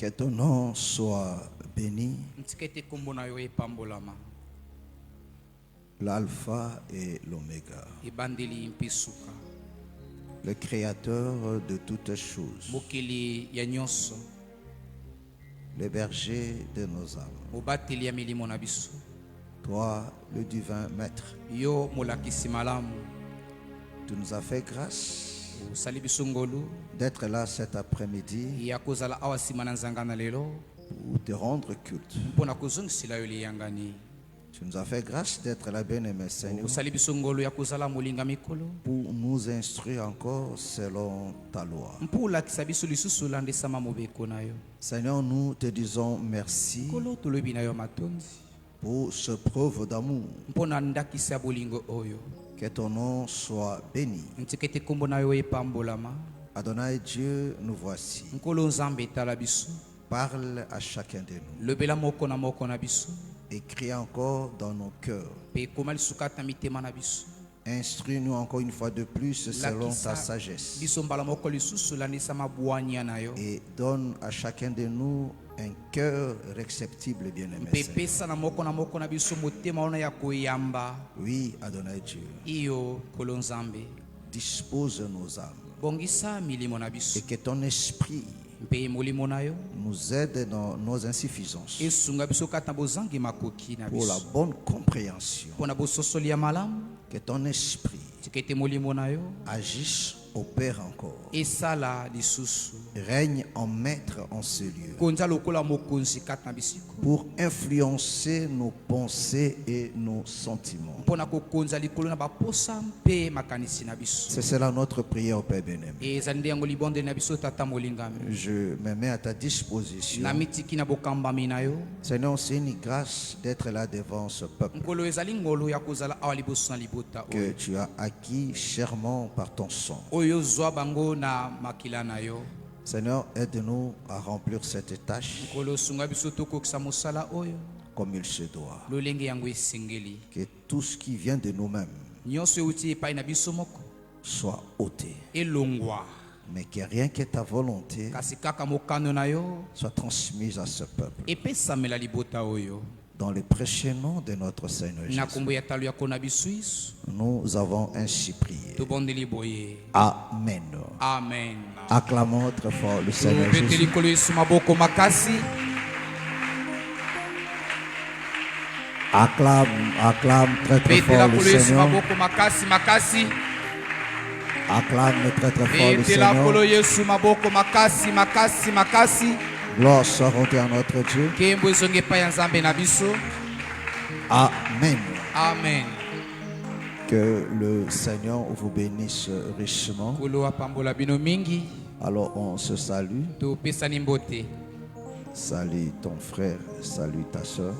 Que ton nom soit béni, l'alpha et l'oméga, le créateur de toutes choses, le berger de nos âmes. Toi, le divin maître, tu nous as fait grâce d'être là cet après-midi pour te rendre culte. Tu nous as fait grâce d'être là, bien-aimé Seigneur, pour nous instruire encore selon ta loi. Seigneur, nous te disons merci pour ce preuve d'amour. Que ton nom soit béni. Adonai Dieu, nous voici. Parle à chacun de nous. Écris encore dans nos cœurs. Instruis-nous encore une fois de plus selon ta sagesse. Et donne à chacun de nous un cœur réceptible, bien-aimé. Oui, Adonai Dieu. Dispose nos âmes. Et que ton esprit nous aide dans nos insuffisances pour la bonne compréhension. Que ton esprit agisse, opère encore, règne en maître en ce lieu pour influencer nos pensées et nos sentiments. C'est cela notre prière, Père bien-aimé. Je me mets à ta disposition. Seigneur, c'est une grâce d'être là devant ce peuple que tu as acquis chèrement par ton sang. Seigneur, aide-nous à remplir cette tâche comme il se doit. Que tout ce qui vient de nous-mêmes soit ôté. Mais que rien que ta volonté soit transmise à ce peuple. Dans le précieux nom de notre Seigneur Jésus, nous avons ainsi prié. Amen. Amen. Acclamons très fort le Seigneur Jésus. Acclame très très fort le Seigneur. Acclame très très fort le Seigneur. Gloire soit rendue à notre Dieu. Amen. Amen. Que le Seigneur vous bénisse richement. Alors on se salue. Salut ton frère, salut ta soeur.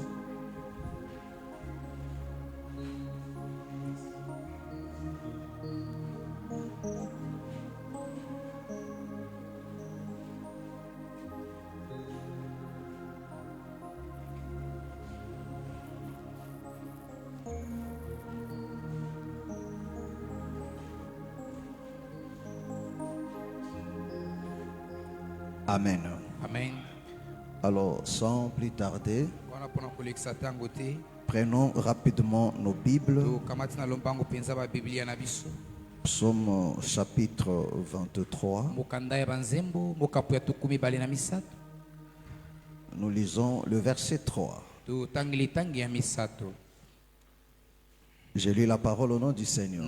Amen. Amen. Alors, sans plus tarder, prenons rapidement nos Bibles. Psaume chapitre 23. Nous lisons le verset 3. Je lis la parole au nom du Seigneur.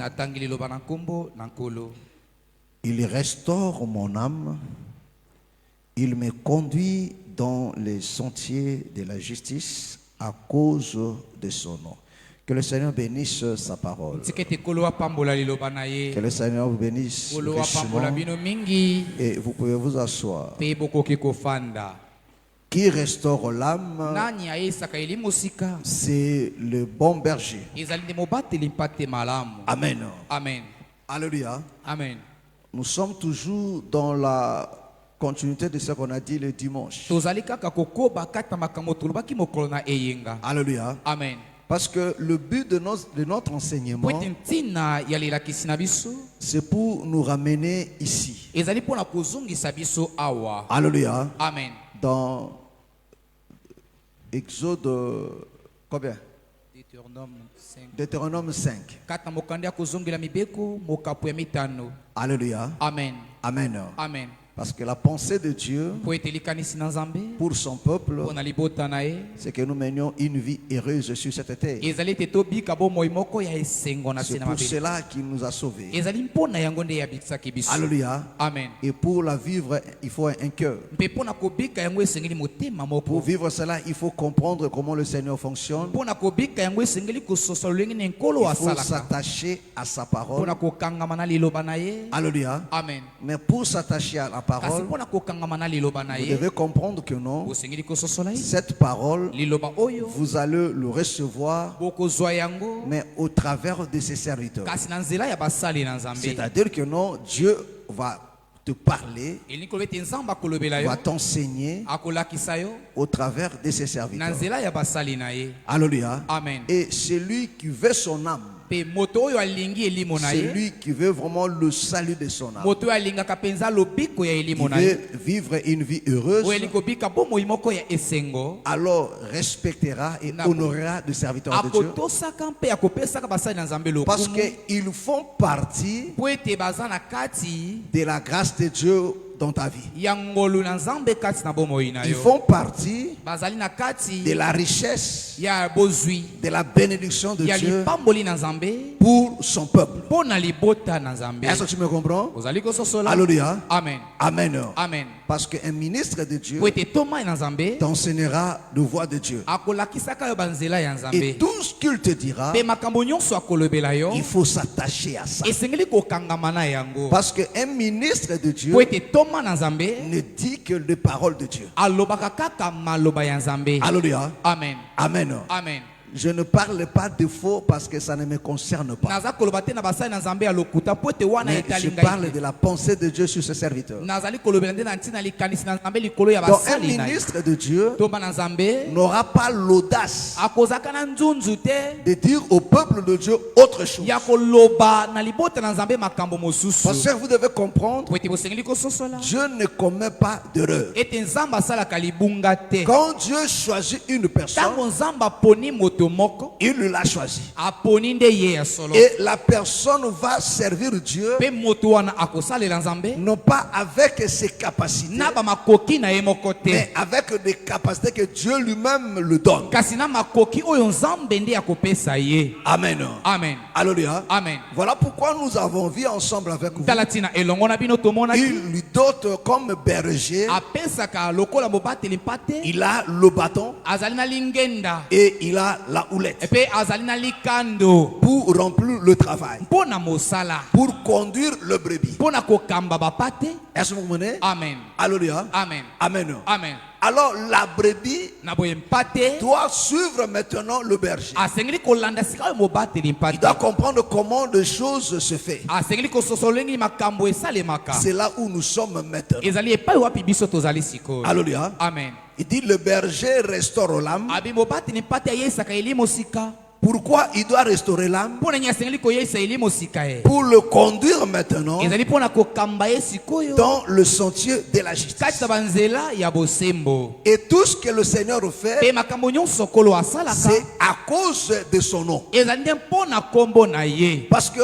Il restaure mon âme. Il me conduit dans les sentiers de la justice à cause de son nom. Que le Seigneur bénisse sa parole. Que le Seigneur vous bénisse richement. Et vous pouvez vous asseoir. Qui restaure l'âme, c'est le bon berger. Amen. Amen. Alléluia. Amen. Nous sommes toujours dans la continuité de ce qu'on a dit le dimanche. Alléluia. Amen. Parce que le but de notre enseignement, c'est pour nous ramener ici. Alléluia. Alléluia. Amen. Dans Exode, combien? Deutéronome 5. Alléluia. Amen. Amen. Amen. Parce que la pensée de Dieu pour son peuple, c'est que nous menions une vie heureuse sur cette terre. C'est pour cela qu'il nous a sauvés. Alléluia. Amen. Et pour la vivre, il faut un cœur. Pour vivre cela, il faut comprendre comment le Seigneur fonctionne. Il faut s'attacher à sa parole. Alléluia. Amen. Mais pour s'attacher à la parole, vous devez comprendre que non, cette parole, vous allez le recevoir, mais au travers de ses serviteurs. C'est-à-dire que non, Dieu va te parler, va t'enseigner au travers de ses serviteurs. Alléluia. Amen. Et celui qui veut son âme, c'est lui qui veut vraiment le salut de son âme. Il veut vivre une vie heureuse. Alors respectera et honorera le serviteur de Dieu. Parce qu'ils font partie de la grâce de Dieu dans ta vie. Ils font partie de la richesse, de la bénédiction de Dieu pour son peuple. Est-ce que tu me comprends? Alléluia. Amen. Amen. Amen. Parce qu'un ministre de Dieu t'enseignera la voie de Dieu. Et tout ce qu'il te dira, il faut s'attacher à ça. Parce qu'un ministre de Dieu ne dit que les paroles de Dieu. Alléluia. Amen. Amen. Amen. Je ne parle pas de faux parce que ça ne me concerne pas. Mais je parle de la pensée de Dieu sur ses serviteurs. Donc un ministre de Dieu n'aura pas l'audace de dire au peuple de Dieu autre chose. Parce que vous devez comprendre, Dieu ne commet pas d'erreur. Quand Dieu choisit une personne, il l'a choisi. Et la personne va servir Dieu non pas avec ses capacités, mais avec des capacités que Dieu lui-même lui donne. Amen. Amen. Alléluia. Amen. Voilà pourquoi nous avons vu ensemble avec vous. Il lui dote comme berger. Il a le bâton et il a la houlette pour remplir le travail, pour conduire le brebis. Est-ce que vous comprenez? Amen. Alléluia. Amen. Amen. Amen. Alors la brebis doit suivre maintenant le berger. Il doit comprendre comment les choses se font. C'est là où nous sommes maintenant. Alléluia. Amen. Il dit le berger restaure l'âme. Pourquoi il doit restaurer l'âme? Pour le conduire maintenant dans le sentier de la justice. Et tout ce que le Seigneur fait, c'est à cause de son nom. Parce que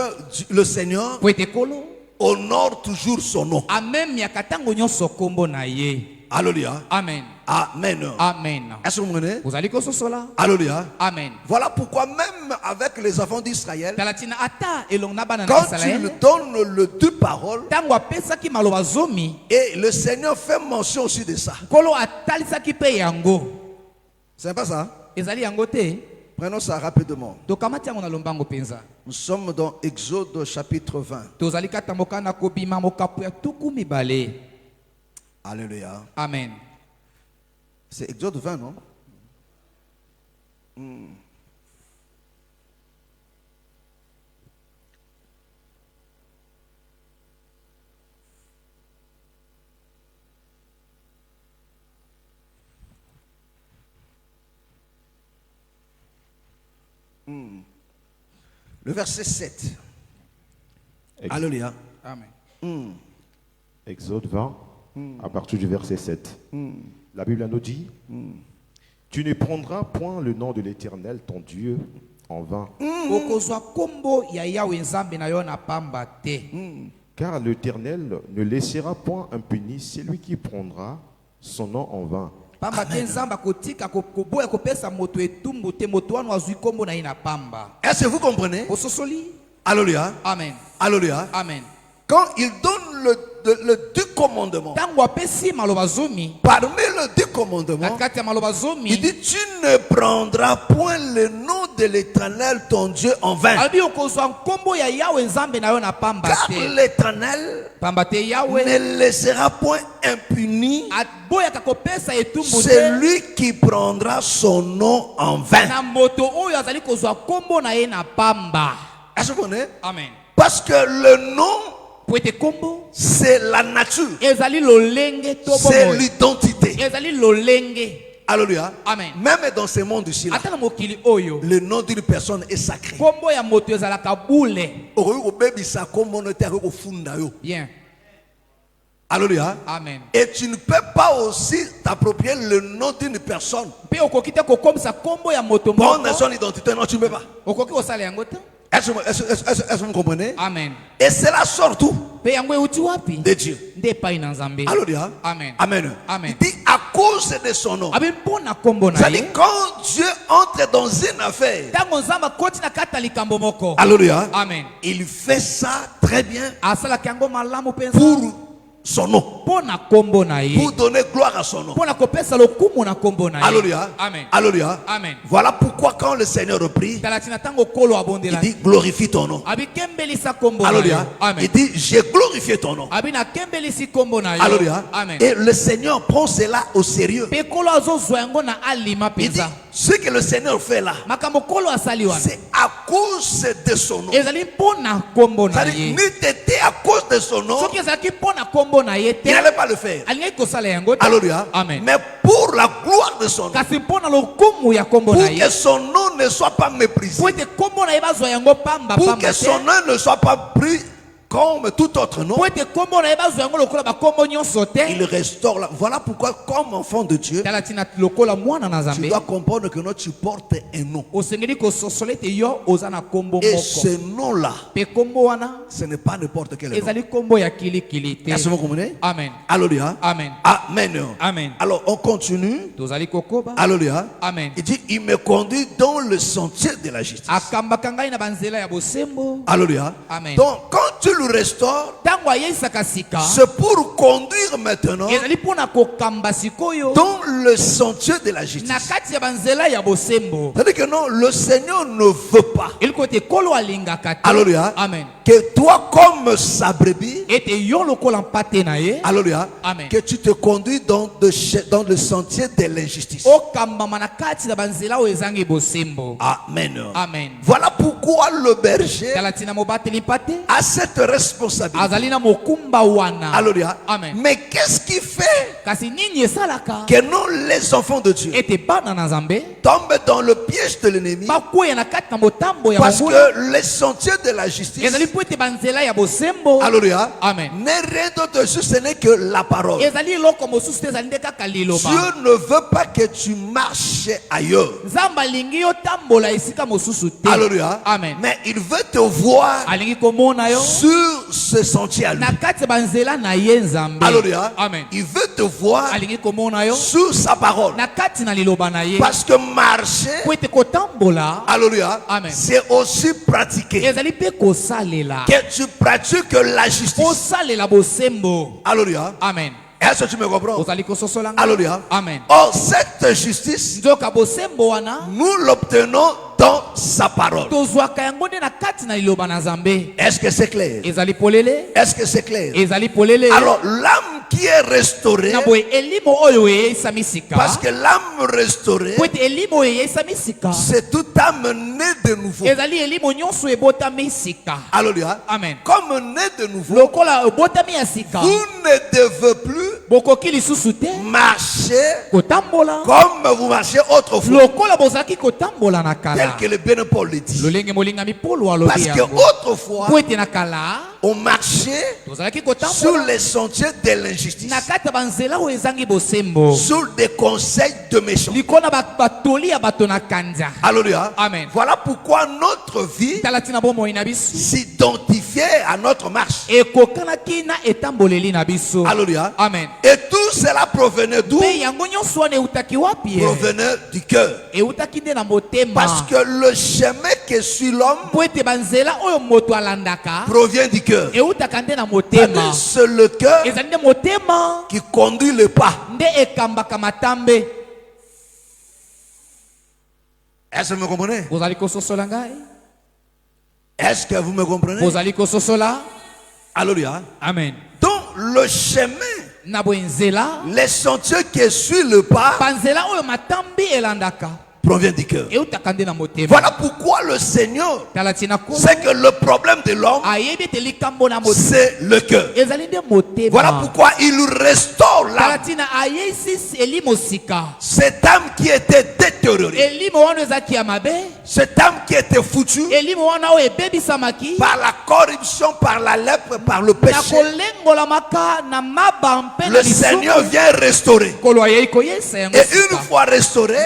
le Seigneur honore toujours son nom. Alléluia. Amen. Amen. Amen. Est-ce que vous comprenez? Alléluia. Amen. Voilà pourquoi même avec les enfants d'Israël, quand tu lui donnes le deux paroles, et le Seigneur fait mention aussi de ça. C'est pas ça? Prenons ça rapidement. Nous sommes dans Exode chapitre 20. Alléluia. Amen. C'est Exode 20, non? Le verset 7. Alléluia. Amen. Exode 20. à partir du verset 7. La Bible nous dit, tu ne prendras point le nom de l'Éternel, ton Dieu, en vain. Car l'Éternel ne laissera point impuni celui qui prendra son nom en vain. Est-ce que vous comprenez? Alléluia. Amen. Alléluia. Amen. Quand il donne le 10 commandements, parmi les 10 commandements, il dit, tu ne prendras point le nom de l'Éternel ton Dieu en vain. Car l'Éternel ne laissera point impuni celui qui prendra son nom en vain. Est-ce que vous comprenez? Amen. Parce que le nom, c'est la nature, c'est l'identité. Alléluia. Amen. Même dans ce monde ici, le nom d'une personne est sacré. Bien. Alléluia. Amen. Et tu ne peux pas aussi t'approprier le nom d'une personne. Prendre son identité, non, tu ne peux pas. Est-ce que vous comprenez? Amen. Et cela sort tout de Dieu. Alléluia. Amen. Amen. Amen. Il dit à cause de son nom. C'est-à-dire quand Dieu entre dans une affaire, alléluia, Amen. il fait ça très bien pour son nom, pour donner gloire à son nom. Alléluia. Amen. Alléluia. Amen. Voilà pourquoi quand le Seigneur prie, il dit glorifie ton nom. Alléluia. Amen. Il dit j'ai glorifié ton nom. Alléluia. Amen. Et le Seigneur prend cela au sérieux. Il dit ce que le Seigneur fait là, c'est à cause de son nom. C'est-à-dire, n'était à cause de son nom, il n'allait pas le faire. Alléluia. Amen. Mais pour la gloire de son nom, pour que son nom ne soit pas méprisé, pour que son nom ne soit pas pris comme tout autre nom, il restaure la... Voilà pourquoi comme enfant de Dieu, tu dois comprendre que tu portes un nom. Et ce nom-là, ce n'est pas n'importe quel nom. Est-ce que vous comprenez? Amen. Alléluia. Amen. Amen. Amen. Alors on continue. Alléluia. Amen. Il dit, il me conduit dans le sentier de la justice. Alléluia. Amen. Donc quand tu le restaures, c'est pour conduire maintenant dans le sentier de la justice. C'est-à-dire que non, le Seigneur ne veut pas, alléluia, Amen, que toi comme sa brebis, alléluia, Amen, que tu te conduis dans le sentier de l'injustice. Amen. Amen. Voilà pourquoi le berger a cette responsabilité. Alléluia. Amen. Mais qu'est-ce qui fait que nous, les enfants de Dieu, tombent dans le piège de l'ennemi? Parce que les sentiers de la justice, alléluia, Amen, n'est rien d'autre, ce n'est que la parole. Dieu ne veut pas que tu marches ailleurs. Alléluia. Amen. Mais il veut te voir sur ce sentier à lui. Alléluia. Amen. Il veut te voir sur sa parole. Parce que marcher, alléluia, c'est aussi pratiquer. Que tu pratiques la justice. Alléluia. Amen. Est-ce que tu me comprends? Alléluia. Amen. Or, cette justice, nous l'obtenons dans sa parole. Est-ce que c'est clair? Est-ce que c'est clair? Alors, l'âme qui est restaurée, parce que l'âme restaurée, c'est toute âme née de nouveau. Alléluia. Amen. Comme née de nouveau, vous ne devez plus marcher comme vous marchiez autrefois. Tel que le bien Paul le dit. Parce que autrefois, ont marché sur les sentiers de l'injustice, sur des conseils de méchants. Alléluia. Amen. Voilà pourquoi notre vie s'identifiait à notre marche. Alléluia. Amen. Et tout cela provenait d'où? Provenait du cœur. Parce que le chemin que suit l'homme provient du cœur. C'est le cœur qui conduit le pas. Est-ce que vous me comprenez? Est-ce que vous me comprenez? Alléluia. Amen. Donc le chemin, les sentiers qui suivent le pas provient du cœur. Voilà pourquoi le Seigneur sait que le problème de l'homme, c'est le cœur. Voilà pourquoi il restaure l'âme. Cette âme qui était détériorée, cette âme qui était foutue par la corruption, par la lèpre, par le péché, le Seigneur vient restaurer. Et une fois restauré,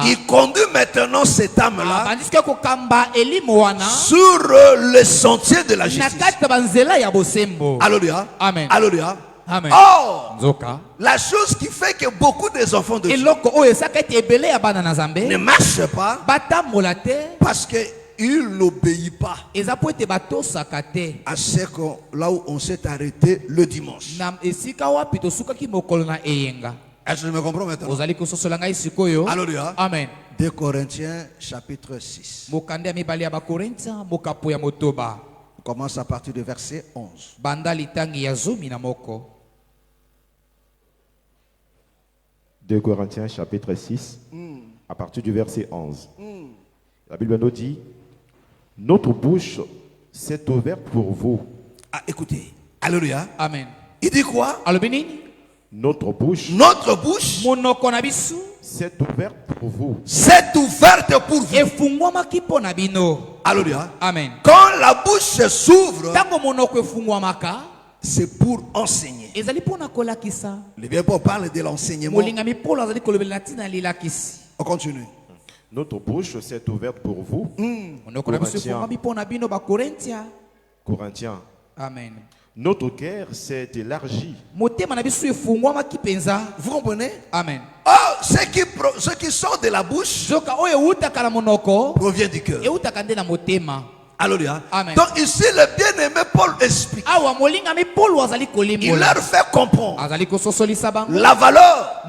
il conduit maintenant cette âme-là sur le sentier de la justice. Alléluia. Amen. Alléluia. Amen. Or, la chose qui fait que beaucoup des enfants de Dieu ne marchent pas parce qu'ils n'obéissent pas à ce que là où on s'est arrêté le dimanche. Est-ce que je me comprends maintenant? Alléluia. Amen. 2 Corinthiens chapitre 6. On commence à partir du verset 11. 2 Corinthiens chapitre 6, à partir du verset 11. La Bible nous dit, notre bouche s'est ouverte pour vous. Ah, écoutez. Alléluia. Amen. Il dit quoi? Notre bouche s'est ouverte pour vous. C'est ouverte pour vous. Alléluia. Amen. Quand la bouche s'ouvre, c'est pour enseigner. Le bien Paul parle de l'enseignement. On continue. Notre bouche s'est ouverte pour vous. Corinthiens. Amen. Notre cœur s'est élargi. Vous comprenez? Amen. Oh, ce qui sort de la bouche provient du cœur. Alléluia. Amen. Donc ici le bien-aimé Paul explique. Il leur fait comprendre la valeur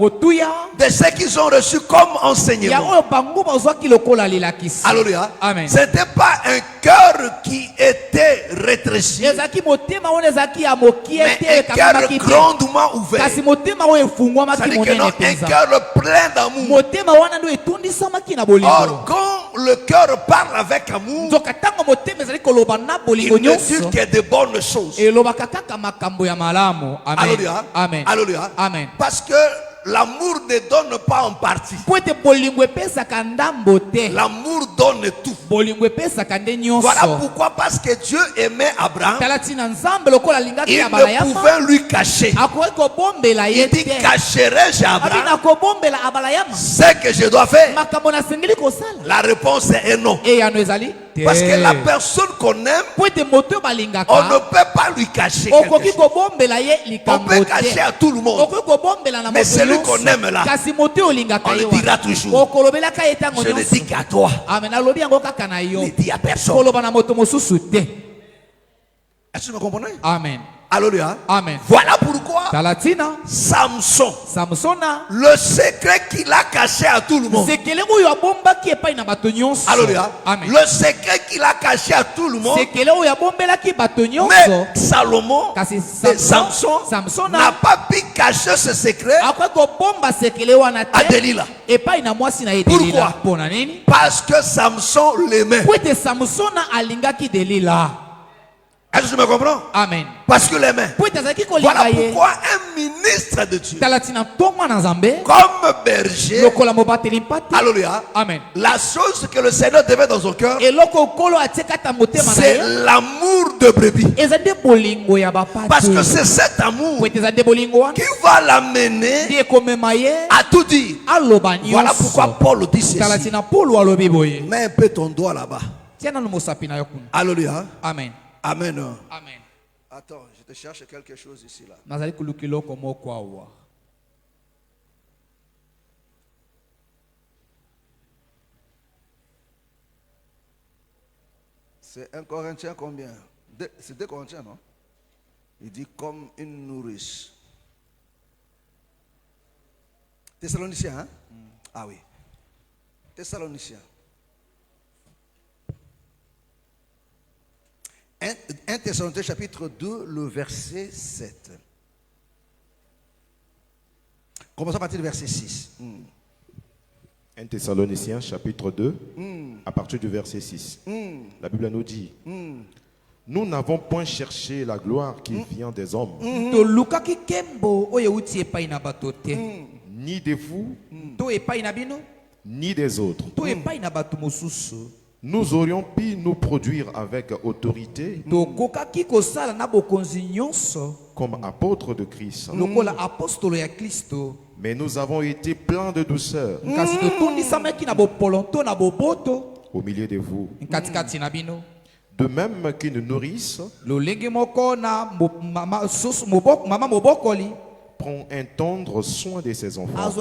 de ce qu'ils ont reçu comme enseignement. Alléluia. Amen. Ce n'était pas un cœur qui était rétréci, mais un cœur grandement ouvert. C'est-à-dire que non, un cœur plein d'amour. Or, quand le cœur parle avec amour, il ne dit que de bonnes choses. Alléluia. Amen. Alléluia. Amen. Parce que l'amour ne donne pas en partie. L'amour donne tout. Voilà pourquoi, parce que Dieu aimait Abraham, il ne pouvait lui cacher. Il dit, cacherai-je à Abraham ce que je dois faire? La réponse est non. Parce que la personne qu'on aime, on ne peut pas lui cacher quelque chose. On peut cacher à tout le monde, mais celui qu'on aime là, on le dira toujours. Je ne dis qu'à toi, je ne dis à personne. Est-ce que vous comprenez? Amen. Alléluia. Amen. Voilà pourquoi Samson, le secret qu'il a caché à tout le monde. Alléluia. Amen. Le secret qu'il a caché à tout le monde. Mais Salomon, Samson n'a pas pu cacher ce secret à Delilah. Pourquoi? Parce que Samson l'aimait. Est-ce que tu me comprends? Amen. Parce que les mains. Voilà pourquoi un ministre de Dieu, comme berger, alléluia, amen, la chose que le Seigneur devait dans son cœur, c'est l'amour de brebis. Parce que c'est cet amour qui va l'amener à tout dire. Voilà pourquoi Paul dit ceci. Mets un peu ton doigt là-bas. Alléluia. Amen. Amen. Amen. Attends, je te cherche quelque chose ici là. C'est 1 Corinthiens combien? C'est 2 Corinthiens, non? Il dit comme une nourrice. Thessaloniciens, hein? Ah oui. Thessaloniciens. 1 Thessaloniciens chapitre 2, le verset 7. Commençons à partir du verset 6. 1 Thessaloniciens chapitre 2, à partir du verset 6. La Bible nous dit, nous n'avons point cherché la gloire qui vient des hommes, ni de vous, ni des autres. Nous aurions pu nous produire avec autorité comme apôtres de Christ. Mais nous avons été pleins de douceur au milieu de vous. De même qu'une nourrice prend un tendre soin de ses enfants.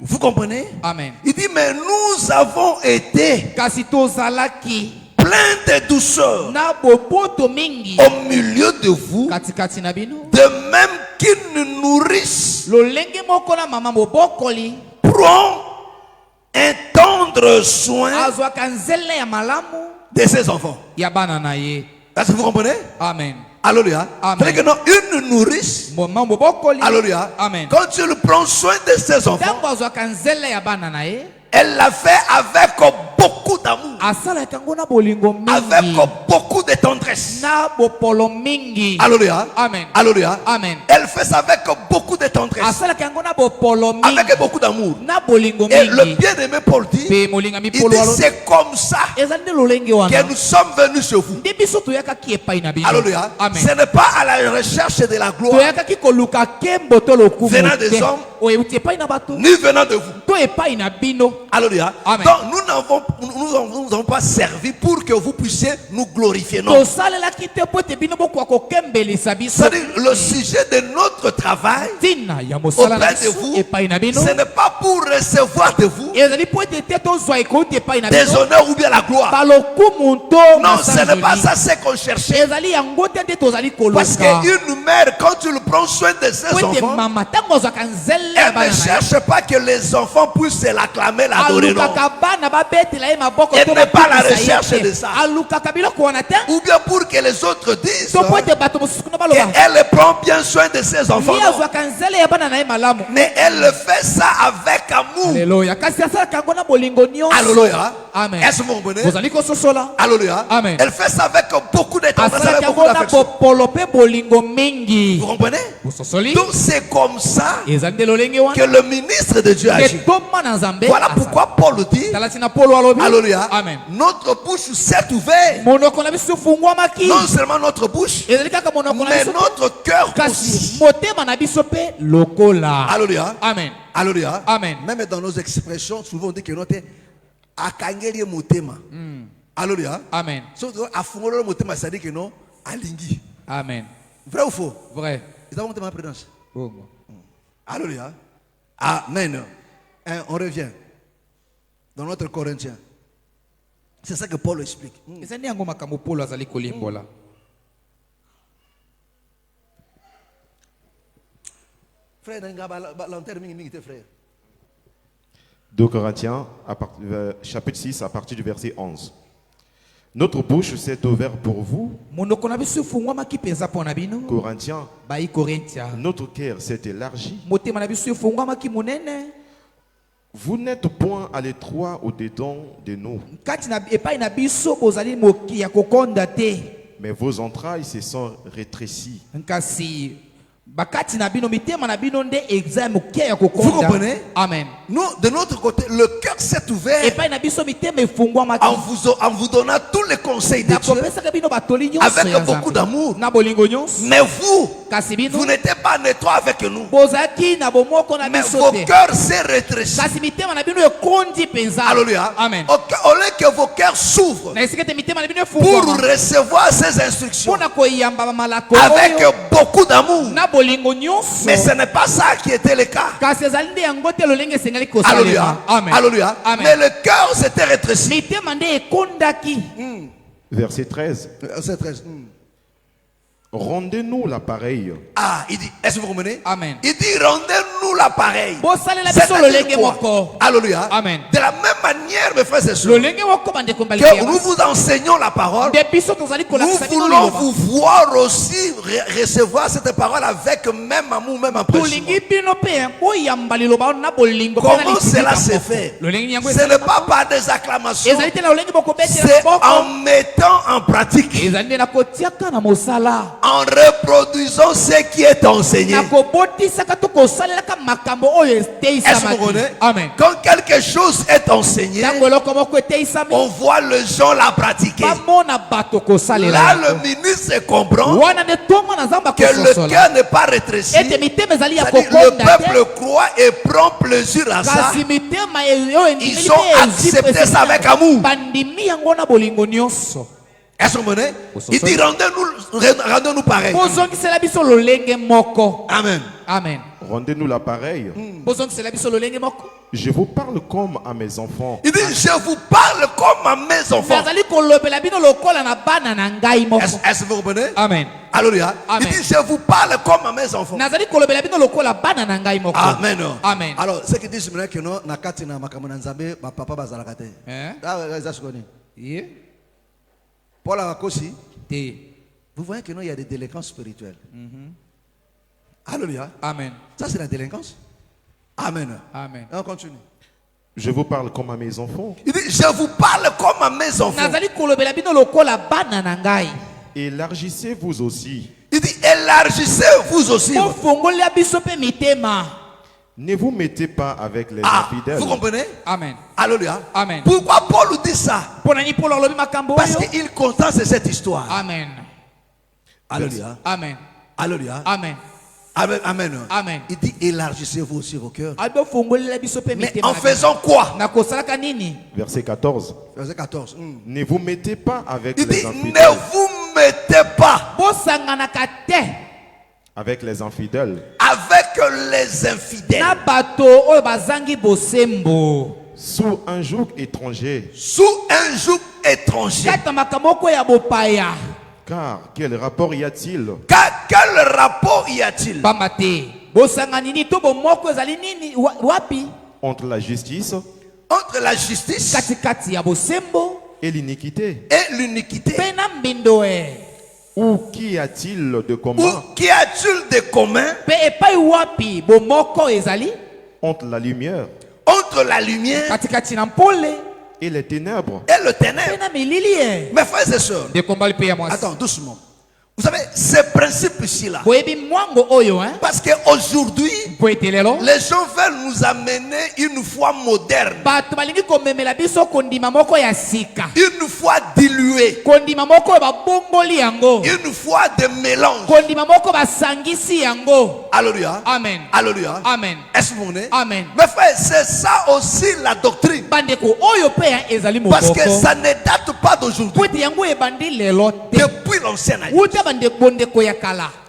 Vous comprenez? Amen. Il dit, mais nous avons été pleins de douceur au milieu de vous, de même qu'une nourrice prend un tendre soin de ses enfants. Est-ce que vous comprenez? Amen. Alléluia. C'est que non, une nourrice, alléluia, amen, quand tu le prends soin de ses enfants, elle l'a fait avec beaucoup d'amour, avec beaucoup de tendresse. Alléluia. Amen. Alléluia. Amen. Elle fait ça avec beaucoup de tendresse, avec beaucoup d'amour. Et le bien-aimé Paul dit, il dit c'est comme ça que nous sommes venus chez vous. Alléluia. Amen. Ce n'est pas à la recherche de la gloire venant des hommes, ni venant de vous. Alléluia. Amen. Donc nous n'avons pas servi pour que vous puissiez nous glorifier. Non. C'est-à-dire le sujet de notre travail auprès de vous, ce n'est pas pour recevoir de vous des honneurs ou bien la gloire. Non, ce n'est pas ça ce qu'on cherchait. Parce qu'une mère, quand tu le prends soin de ses enfants, elle ne cherche pas que les enfants puissent l'acclamer, l'adorer. Non. Elle n'est pas à la recherche de ça. Ou bien pour que les autres disent qu'elle prend bien soin de ses enfants. Non. Mais elle fait ça avec amour. Alléluia. Alléluia. Amen. Est-ce que vous comprenez? Alléluia. Amen. Elle fait ça avec beaucoup de tendresse, avec beaucoup d'affection. Vous comprenez? Donc c'est comme ça que le ministre de Dieu agit. Voilà pourquoi Paul dit, alléluia, amen, notre bouche s'est ouverte. Non seulement notre bouche, mais notre cœur aussi. Alléluia. Amen. Alléluia. Amen. Même dans nos expressions, souvent on dit que notre akangeli motema. Alléluia. Amen. Sauf à fondre motema, ça dit que non, alingi. Amen. Vrai ou faux? Vrai. Ils ont monté ma prudence. Bon. Alléluia. Amen. On revient dans notre Corinthiens. C'est ça que Paul explique. Frère, 2 Corinthiens, chapitre 6, à partir du verset 11. Notre bouche s'est ouverte pour vous, Corinthiens. Notre cœur s'est élargi. Vous n'êtes point à l'étroit au-dedans de nous, mais vos entrailles se sont rétrécies. Vous comprenez? Amen. Nous, de notre côté, le cœur s'est ouvert en vous donnant tous les conseils de Dieu avec beaucoup d'amour. Mais vous n'étiez pas en étroit avec nous. Mais vos cœurs s'est rétrécis. Alléluia. Amen. Au lieu que vos cœurs s'ouvrent pour recevoir ces instructions avec beaucoup d'amour. Mais ce n'est pas ça qui était le cas. Alléluia. Amen. Alléluia. Amen. Mais le cœur s'était rétréci. Verset 13. Verset 13. Rendez-nous l'appareil. Ah, il dit, est-ce que vous comprenez? Amen. Il dit, rendez-nous l'appareil. C'est-à-dire quoi? Alléluia. Amen. De la même manière, mes frères et sœurs, que nous vous enseignons la parole, nous voulons vous voir aussi recevoir cette parole avec même amour, même impression. Comment cela se fait? Ce n'est pas par des acclamations, c'est en mettant en pratique, en reproduisant ce qui est enseigné. Est-ce que vous comprenez? Amen. Quand quelque chose est enseigné, on voit les gens la pratiquer. Là, le ministre comprend que le cœur n'est pas rétréci. Le peuple croit et prend plaisir à ça. Ils ont accepté ça avec amour. Est-ce que vous comprenez? Il dit rendez-nous pareil. Amen. Amen. Rendez-nous l'appareil. Je vous parle comme à mes enfants. Il dit je vous parle comme à mes enfants. Est-ce que vous comprenez? Amen. Alléluia. Il dit je vous parle comme à mes enfants. Amen. Amen. Alors ce qui dit que non nakati na makamona nzambe papa bazalakate. Paul Arakosi, vous voyez que non, il y a des délinquances spirituelles. Alléluia. Amen. Ça, c'est la délinquance. Amen. Amen. Et on continue. Je vous parle comme à mes enfants. Il dit, je vous parle comme à mes enfants. Élargissez vous aussi. Il dit, élargissez vous aussi. Ne vous mettez pas avec les infidèles. Vous comprenez? Amen. Alléluia. Amen. Pourquoi Paul dit ça? Parce qu'il constate cette histoire. Amen. Alléluia. Amen. Alléluia. Amen. Amen. Amen. Amen. Il dit élargissez vous aussi vos cœurs. Mais en faisant quoi? Verset 14. Verset 14. Ne vous mettez pas avec il les dit, infidèles. Ne vous mettez pas avec les infidèles. Avec les infidèles. Sous un joug étranger. Sous un joug étranger. Car quel rapport y a-t-il? Quel rapport y a-t-il entre la justice et l'iniquité? Ou qu'y a-t-il de commun entre la lumière et les ténèbres? Mes frères et sœurs, attends, doucement. Vous savez, ce principe ici-là, parce qu'aujourd'hui, les gens veulent nous amener une foi moderne, une foi diluée, une foi de mélange. Alléluia. Amen. Alléluia. Amen. Est-ce que vous voyez? Amen. Mais frère, c'est ça aussi la doctrine. Parce que ça ne date pas d'aujourd'hui. Depuis l'ancienne année.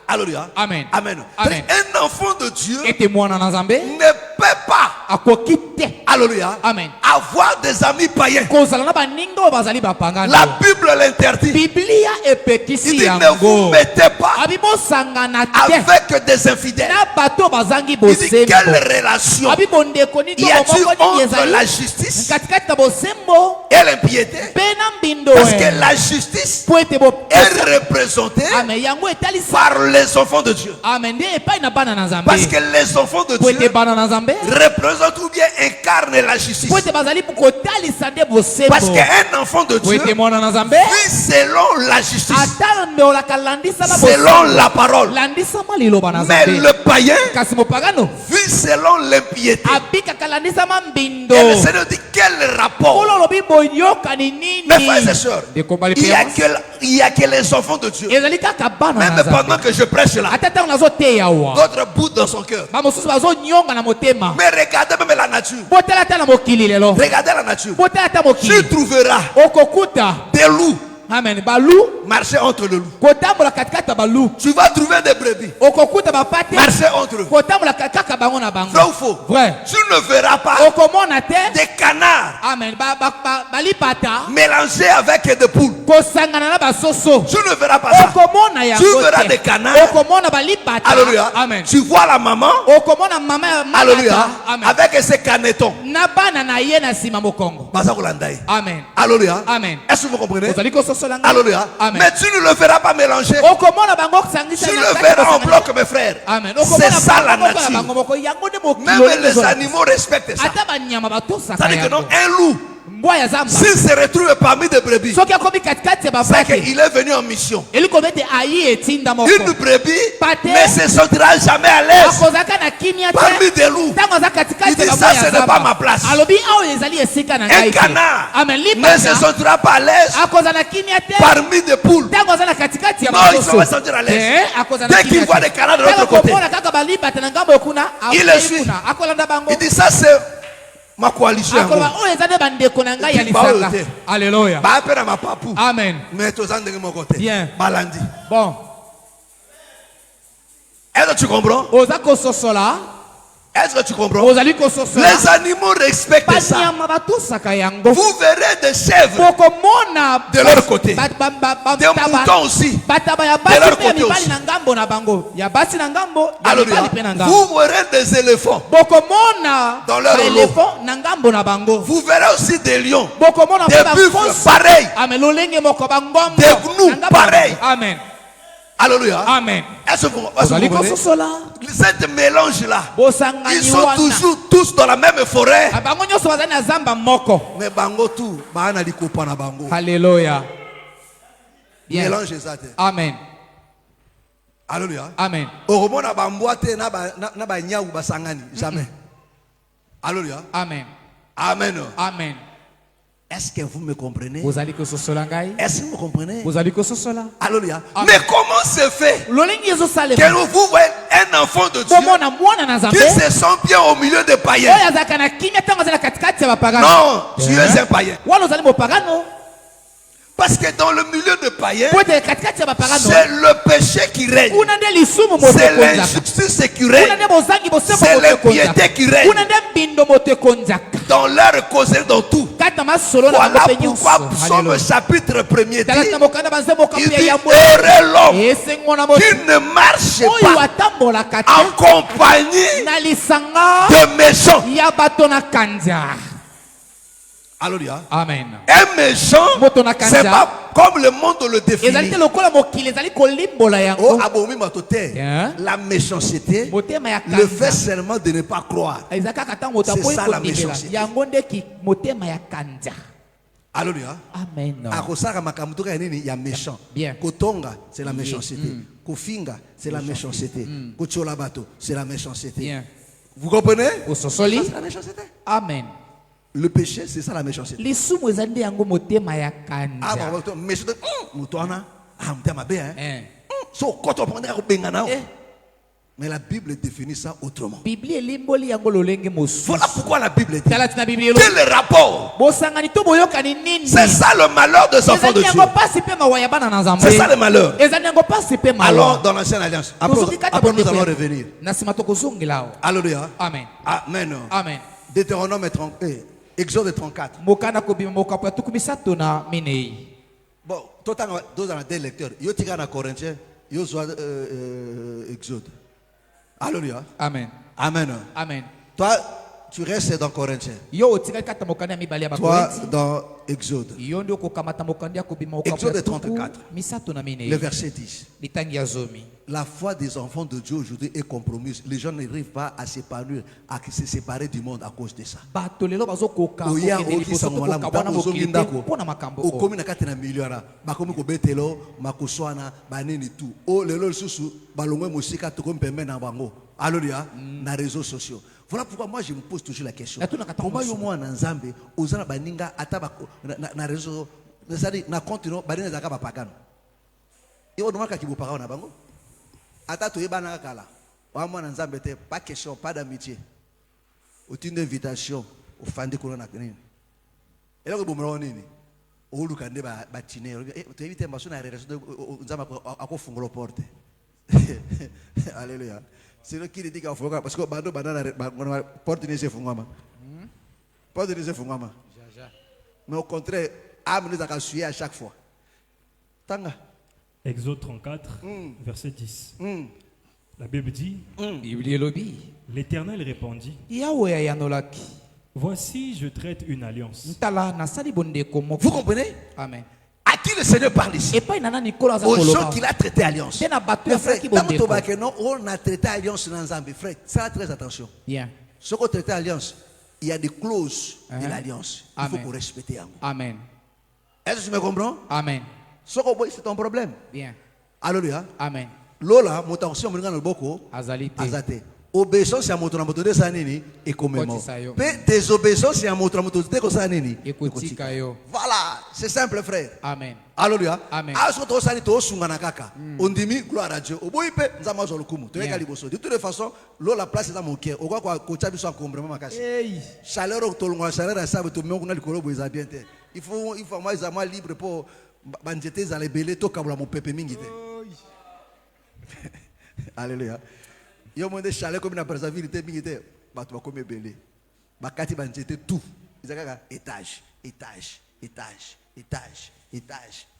Alléluia. Amen. Amen. Amen. Un enfant de Dieu ne peut pas, alléluia, Amen, avoir des amis païens. La Bible l'interdit. Il dit ne vous mettez pas avec des infidèles. Il dit quelle relation y a-t-il entre la justice et l'impiété? Parce que la justice est représentée par les enfants de Dieu. Parce que les enfants de Dieu représentent ou bien incarnent incarne la justice. Parce qu'un enfant de Dieu vit selon la justice, selon la parole. Mais le païen vit selon l'impiété. Et le Seigneur dit quel rapport? Mes frères et sœurs, il y a que les enfants de Dieu. Même pendant que je prêche là, d'autres boutent dans son cœur. Mais regardez même la nature. Regardez la nature. Tu trouveras des loups. Amen. Balou. Marcher entre le loup. Tu vas trouver des brebis. Marcher entre eux. Vrai ou faux? Vrai. Tu ne verras pas des canards. Amen. Mélangés avec des poules. Tu ne verras pas ça. Tu verras des canards. Alléluia. Amen. Tu vois la maman. Alléluia. Avec ses canetons. Amen. Alléluia. Amen. Est-ce que vous comprenez? Alléluia. Mais tu ne le verras pas mélanger. Tu le verras en bloc, mes frères. C'est ça la nature. Même les animaux respectent ça. C'est-à-dire que non, un loup, s'il se retrouve parmi des brebis, c'est qu'il est venu en mission. Une brebis ne se sentira jamais à l'aise parmi des loups. Il dit ça, ce n'est pas ma place. Un canard ne se sentira pas à l'aise parmi des poules. Non, il se va sentir à l'aise. Dès qu'il voit des canards de l'autre côté, il les suit. Il dit ça, c'est ma coalition. Alléluia. Amen. Bien. Bon. Est-ce que tu comprends? Est-ce que tu comprends? Les animaux respectent ça. Vous verrez des chèvres de leur côté, des moutons aussi de leur côté aussi. Alléluia. Vous verrez des éléphants dans leur lot. Vous verrez aussi des lions, des buffles pareils, des gnous pareils. Amen. Alléluia. Amen. Est-ce que vous comprenez? Cet mélange-là, ils sont toujours tous dans la même forêt. Mais bango tout, alléluia. Mélange ça. Amen. Alléluia. Amen. Jamais. Alléluia. Amen. Amen. Amen. Est-ce que vous me comprenez? Est-ce que vous comprenez? Alléluia. Mais comment se fait que vous voyez un enfant de Dieu qui se sent bien au milieu des païens? Non, tu es un païen. Parce que dans le milieu de païens, c'est le péché qui règne, c'est l'injustice qui règne, c'est l'impiété qui règne dans leur cause et dans tout. Voilà pourquoi Psaume chapitre 1er dit, il dit, heureux l'homme qui ne marche pas en compagnie de méchants. Alléluia. Amen. Un méchant, c'est pas comme le monde le définit. Oh, la méchanceté, le fait seulement de ne pas croire. C'est ça la méchanceté. Alléluia. Amen. Il y a méchant. Bien. Kotonga, c'est la méchanceté. Kofinga, c'est la méchanceté. Kocholabato, c'est la méchanceté. Vous comprenez? C'est la méchanceté. Amen. Le péché, c'est ça la méchanceté. Mais la Bible définit ça autrement. Voilà pourquoi la Bible dit. Quel est le rapport? C'est ça le malheur des enfants de Dieu. C'est ça le malheur. Alors dans l'ancienne alliance, après nous allons revenir. Alléluia. Amen. Amen. Amen. Deutéronome 30. Exode 34. Bon, tout le temps, dans deux lecteurs. Yo tika na Corinthiens, yo soit Exode. Alléluia. Amen. Amen. Amen. Toi, Tu restes dans Corinthiens. Toi, dans Exode. Exode 34. Le verset 10. La foi des enfants de Dieu aujourd'hui est compromise. Les gens n'arrivent pas à s'épanouir, à se séparer du monde à cause de ça. Alléluia, dans les réseaux sociaux. Voilà pourquoi moi je me pose toujours la question. Comment yo moi en Nzambe, ozana baninga ataba na réseau, c'est-à-dire na compte no baninga zaka ba pagano. Yo no maka kibo pagano na bango. Ata to yebana kala. Wa moi en Nzambe te pas question, pas d'amitié. Aucune invitation au fandi ko na nini. Elo ko bomro nini. O luka nde ba tinero. To éviter mbaso na réseau Nzamba akofungula porte. Alléluia. C'est le qui dit qu'il faut parce que bando banana porte ne se fungama. Porte ne se fungama. Mais au contraire, âme nous a suivi à chaque fois. Tanga. Exode 34, verset 10. La Bible dit, l'Éternel répondit, voici je traite une alliance. Vous comprenez? Amen. À qui le Seigneur parle ici? Aux gens qu'il a traité alliance. On a traité alliance dans Zambie. Frère, ça très attention. Ce qu'on traite alliance, il y a des clauses de l'alliance. Il faut qu'on respecte. Amen. Est-ce que tu me comprends? Amen. C'est ton problème. Bien. Alléluia. Amen. Lola, motation mon ngana boko. Azalite. Obéissance à moto na moto de sanini et comme désobéissance à moto na moto de sanini. Voilà, c'est simple frère. Amen. Alléluia. Amen. Aso to sani to sungana kaka. On dit gloire à Dieu. Oboipe nzama zo lukumu. To yeka liboso. De toute façon, la place est dans mon cœur. Okwa kwa ko chabi so akombrement makasi. Chaleur to lungwa chaleur à ça to mengo na likolo boza bien te. Il faut moi zama libre pour banjete za lebele to kabula mo pepe mingi te. Alléluia. Yo monde chalet comme na préservité mingi bato bakome belé bakati banjete tout izakaka étage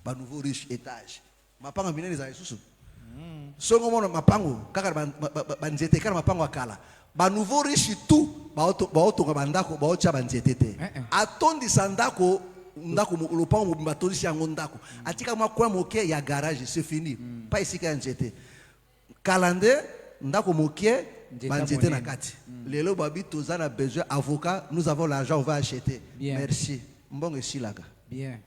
ba nouveau riche étage mapanga minene za Yesu songo mono mapango kaka banjete kana mapango akala ba nouveau riche tout ba auto bandako ba ocha banjete te atondi sandako ndako lopango mbatolisi yango ndako atika makwa moke ya garage c'est fini pas ici ka njete calendrier ndako mokie banjete na kati lelo babi tozana besoin avocat nous avons l'argent on va acheter. Bien. Merci mbongo esilaka bien.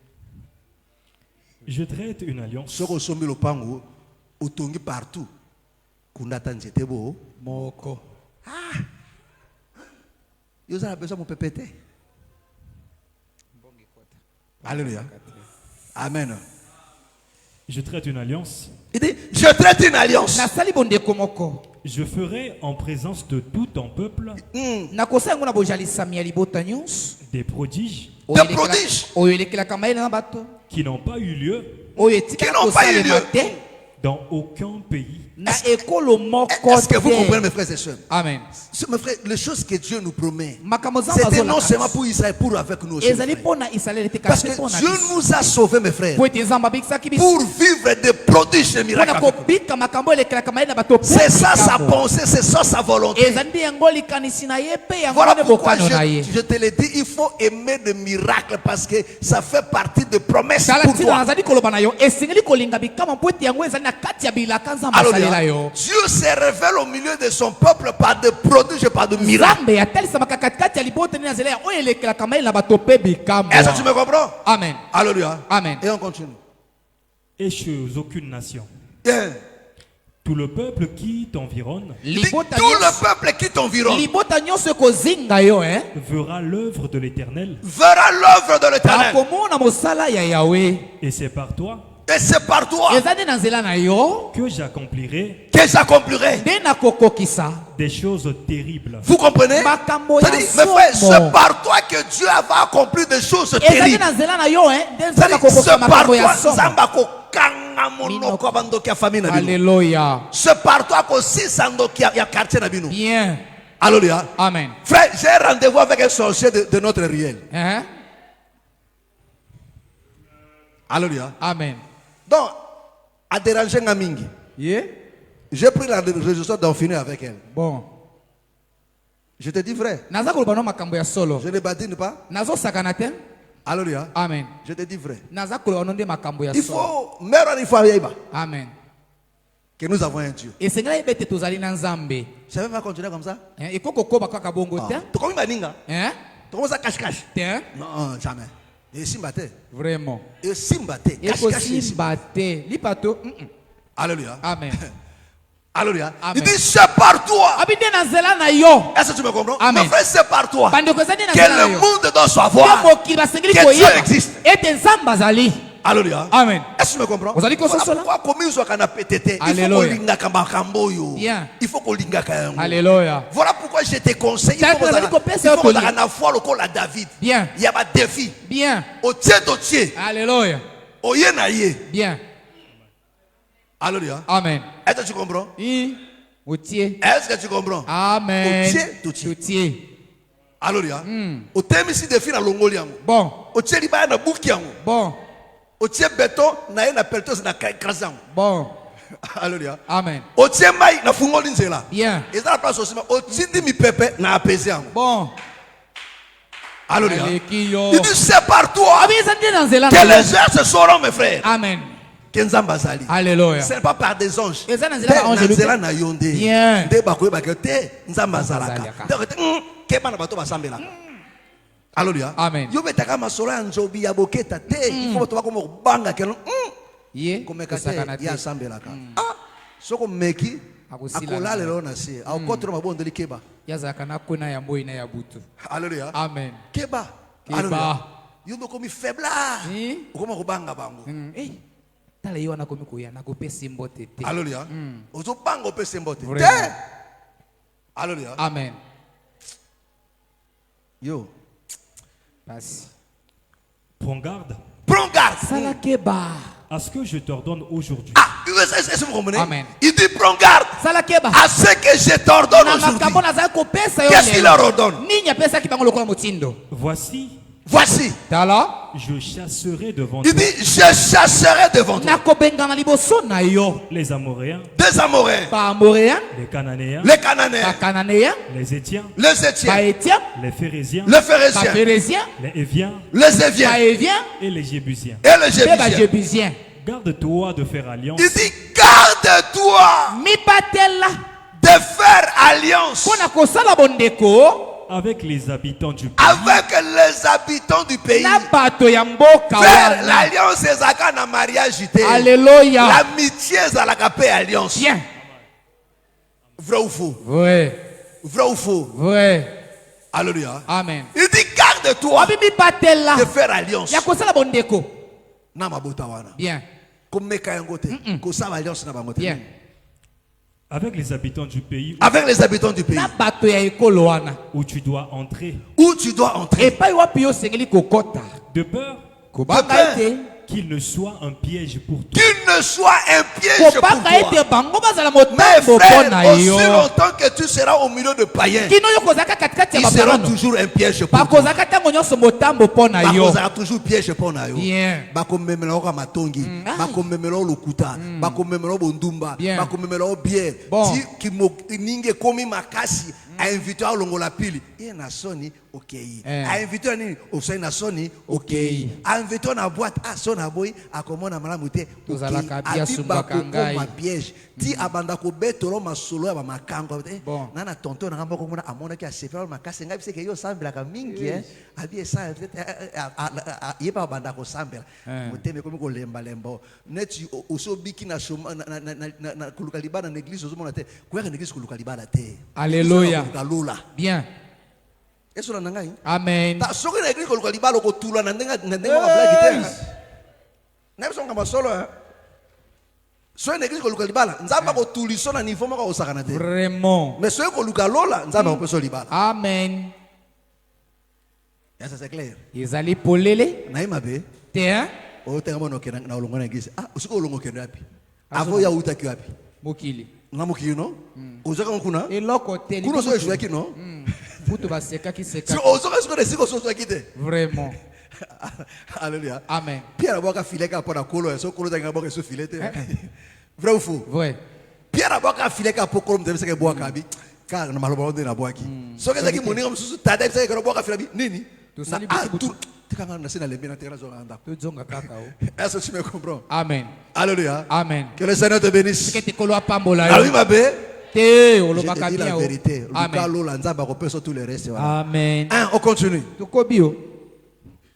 Je traite une alliance. Soko sombi lopango utongi partout kundata njete bo moko yozana besoin mon pépété. Alléluia. Amen. Je traite une alliance. Il dit, je traite une alliance. Je ferai en présence de tout ton peuple des prodiges qui n'ont pas eu lieu dans aucun pays. Est-ce que vous comprenez mes frères et sœurs? Amen. Mes frères, les choses que Dieu nous promet, c'était non seulement pour Israël, pour avec nous aussi. Parce que Dieu nous a sauvés, mes frères, pour vivre des prodiges et miracles. C'est ça sa pensée, c'est ça sa volonté. Voilà pourquoi je te l'ai dit, il faut aimer des miracles parce que ça fait partie de promesses pour toi. Alléluia. Dieu se révèle au milieu de son peuple par des prodiges et par des miracles. Est-ce que tu me comprends? Amen. Alléluia. Amen. Et on continue. Et chez aucune nation. Yeah. Tout le peuple qui t'environne. Tout le peuple qui t'environne verra l'œuvre de l'Éternel. Verra l'œuvre de l'Éternel. Et c'est par toi. Et c'est par toi que j'accomplirai des choses terribles. Vous comprenez? Mes frères, c'est par toi que Dieu va accomplir des choses terribles. C'est par toi. Alléluia. C'est par toi qu'aussi il y a quartier na bino. Bien. Alléluia. Amen. Frère, j'ai rendez-vous avec un sorcier de notre réel. Alléluia. Amen. Donc, à déranger Ngamingi. J'ai pris la résolution d'en finir avec elle. Bon. Je te dis vrai. Je ne badine pas. Alléluia. Amen. Je te dis vrai. Il faut, mère, Amen. Que nous avons un Dieu. Et c'est là que tu Ça va continuer comme ça? Et comment tu connais Maninga? Hein? Tu commences à cache-cache? Non, jamais. Et Simbate. Vraiment. Et Simbate. Cache-cache. Alléluia. Amen. Alléluia. Il dit sépare-toi. Est-ce que tu me comprends? Amen. Mon frère, sépare-toi. Que le monde doit savoir que Dieu existe. Alléluia. Amen. Est-ce que tu me comprends? Pourquoi comme ils sont pétété? Il faut qu'on l'ingaka. Alléluia. Voilà pourquoi je te conseille. Il faut qu'on ait la foi le David. Bien. Il y a un défi. Bien. Au tiers. Alléluia. Au yenaye. Bien. Alléluia. Amen. Est-ce que tu comprends? Est-ce que tu comprends? Amen. Au tiers. Alléluia. Au thème ici défi na longoliango. Bon. Au tiers liba na bukiango. Bon. Au tiers béton na na peltos na krasango. Bon. Alléluia. Amen. Au tiers mai na fungoli nzela. Bien. Et ça la place aussi. Au tiers mi pepe na apesiango. Bon. Alléluia. Il dit sépare-toi. Que les gens se sauront, mes frères. Amen. Alléluia. Ce n'est pas par des anges. Bien. Alléluia. Amen. Alléluia. Amen. Keba. Alléluia. Yondo komi faiblard. Okoma kobanga bango. Tala yo na komi koya na kopesa mbote te. Alléluia. Ozo bango pesa mbote te. Alléluia. Amen. Yo. Passe. Prends garde. Prends garde. Sala keba. À ce que je t'ordonne aujourd'hui. Est-ce que vous comprenez? Amen. Il dit prends garde Sala keba. à ce que je t'ordonne aujourd'hui. Qu'est-ce qu'il leur ordonne? Voici. Je chasserai devant toi. Il dit je chasserai devant toi. Les Amoréens. Des Amoréens. Les Cananéens. Les Cananéens. Les Étiens. Les Étiens. Les Phérésiens. Les Phérésiens. Les Éviens. Les Éviens. Et les Jébusiens. Et les Jébusiens. Garde-toi de faire alliance. Il dit garde-toi de faire alliance avec les habitants du pays. Avec les habitants du pays. Faire l'alliance c'est un mariage. Alléluia. L'amitié c'est la alliance. Bien. Vrai ou faux? Vrai. Vrai ou faux? Vrai. Alléluia. Amen. Il dit garde-toi de faire alliance. Bien. Bien. Avec les habitants du pays. Avec les habitants du pays. Où tu dois entrer. Où tu dois entrer. De peur qu'il ne soit un piège pour toi. Qu'il ne soit un piège pour toi. Mais frère, aussi longtemps que tu seras au milieu de païens, il sera toujours un piège pour toi. Il sera toujours piège pour toi. Bakomemela matongi, bakomemela lokuta, bakomemela bondumba, bakomemela bière. Si ninge komi makasi a invité à longola pili, il na soni OK. A invité à nini, au sein na soni OK. A invité na boîte à son aboy a komona malamu te OK. A sumba kanga ma piège. Ti abanda ko betolo masolo ya ba makango te. Nana tonton na ngamba komona amona ki a sefa makasi ngabi se ke yo sambela ka mingi abi esa yeba banda ko sambela. Muteme komi ko lemba lembo. Neti oso biki na shoma na kuluka libana na église ozo mona te. Ko ya na église kuluka libana te. Alléluia. Bien. Amen. Vraiment. Amen. C'est clair. Ils allaient polele. Tiens. Mokili. Namukili no? Ozaka nkuna? Eloko te. Kuno so eshwe ki no? Butu baseka ki seka. Si ozaka siko desiko so kite. Vraiment. Alléluia. Amen. Pierre aboka fileka pona kolo so kolo tanga boka so filete. Vrai ou faux? Vrai. Pierre aboka fileka po kolo mtebiseke boka bi. car na maloba de na boaki soki ezaki moninga mosusu tata ebisaki kana boaka filabi nini Tosali na butu- atu tikanga na sina lembi na terrain zonga ndako. tozonga kaka o. Est-ce que tu me comprends? Amen. Alléluia. Amen. Que le Seigneur te bénisse. Sike tekolo apambola Ah oui, yo ma belle. te Je olobaka te dis bien la o. vérité. Luka Amen. Lola Nzamba repose tout le reste. Voilà. Amen. On continue. Tokobi o.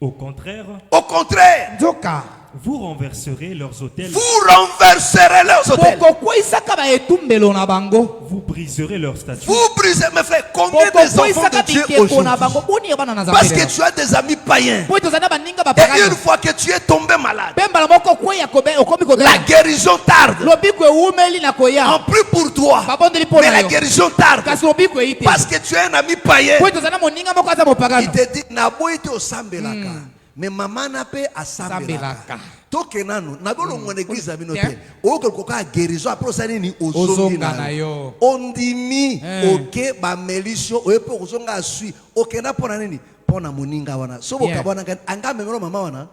Au contraire, Au contraire, Nzoka. vous renverserez leurs autels, vous renverserez leurs hôtels. Bokokweyisaka baetumbelo na bango. vous briserez leurs statues. Vous brisez, mes frères, combien des enfants Bokokweyisaka de Dieu bikeko na bango. aujourd'hui? Boni bana na Parce Nzambe que lelo. tu as des amis païens. Po tozana baninga Et bapagani. une fois que tu es tombé malade, Bemba na moko kweya kobe okomi kobe. la guérison tarde. Lobiko ewumeli na koya. En plus pour toi. Babondeli po Mais na la yo. guérison tarde. Kasi lobiko eyite. Parce que tu es un ami païen. Po tozana moninga moko aza Il mopagano. te dit, Nabo ite osambelaka. Mais maman n'a pas asambelaka. Sambelaka. Toke nanu, nabolo mon église a Tiens. minote. Oko koka guérison après ça ni Ozonga ozongi na na yo. yo. Ondimi Eh. oke ba melisio oyepo kozonga asui. Oke na pona nini? Pona moninga wana. Sobo Bien. kabana kan anga memelo mama wana.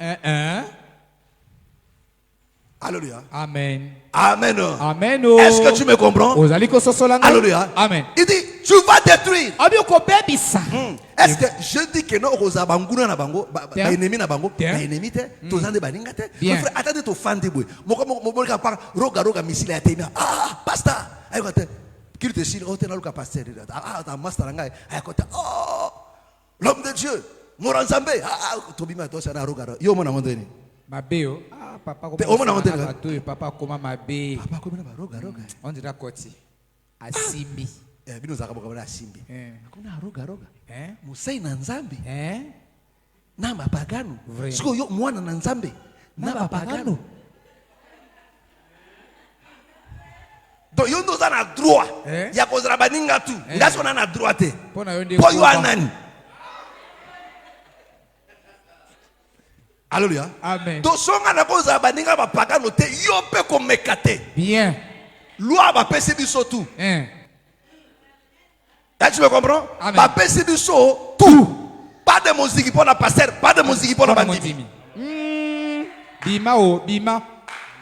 Alléluia. Amen. Amen. Amen. Oh. Est-ce que tu me comprends? Ozali kososola ngai. Alléluia. Amen. Il dit tu vas détruire. Obi okobebisa. Est-ce que je dis que non okoza banguna na bango ba Tiens. ennemi na bango Tiens. ba ennemi te tozande baninga te Bien. mon frère attendez to fandi boy moko mobolika par roga misile ya temia pasteur ayo te qu'il te signe oh te na luka pasteur ta master ngai ayo te oh l'homme de Dieu moranzambe tobima to sana roga yo mona ngondeni Mabeo. Papa Pe, omona koma ngote na nga. bato papa koma mabe. papa komina ba roga On dira koti. Asimbi. bino zaka boka na simbi komina roga musai na nzambi na mapagano Vrai. siko yo mwana na nzambe na mapagano donc yo ndoza na droit ya kozala baninga tu ngasi ona na droit te Pona yo nde po yo koba. anani Alléluia. Amen. tosonga na kozala baninga bapagano te yo mpe komeka te Bien. loi bapesi biso tu Là, tu me comprends? Amen. Bapesi biso tout. Pas de musique pour la pasteur, pas de musique pour la Pona bandimi. mondimi. Bima o bima.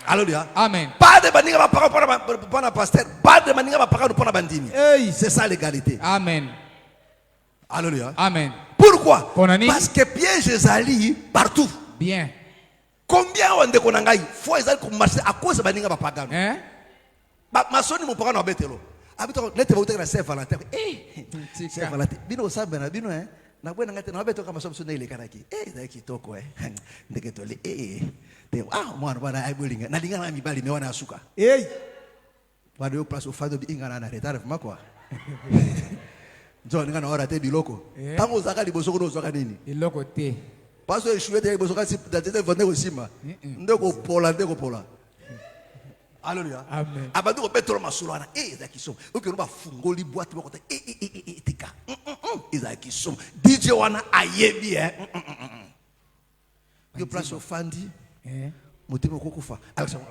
Alléluia. Amen. Pas de baninga ba parole pour la pasteur, pas de baninga ba parole pour la bandimi. Hey. C'est ça l'égalité. Amen. Alléluia. Amen. Pourquoi? Ponani. Parce que piège ezali partout. Bien. Combien on de konangai faut ezali ko marcher à cause baninga ba pagano. Ba masoni mo pagano abetelo. Abito lete ba uteka na Saint Valentin. Saint Valentin. Bino sabena bino na bwana ngate na babeto kama somo ile kanaki. Daki toko ndeke tole te mwana bwana aibulinga na linga na mibali mewana asuka. Bado yo place ofado bi ingana na retard fuma kwa. Nzo ninga na ora te biloko. Tango zaka liboso ko nozwaka nini? Iloko te. Paso eshuwe te liboso ka si datete vende ko sima. Ndeko pola. Alléluia. Amen. Abadu ko betolo masulana ezaki som. Oke no ba fungoli boîte boko te tika. Ezaki som. DJ wana ayebi Yo place ofandi. Motema kokufa. Alexandre.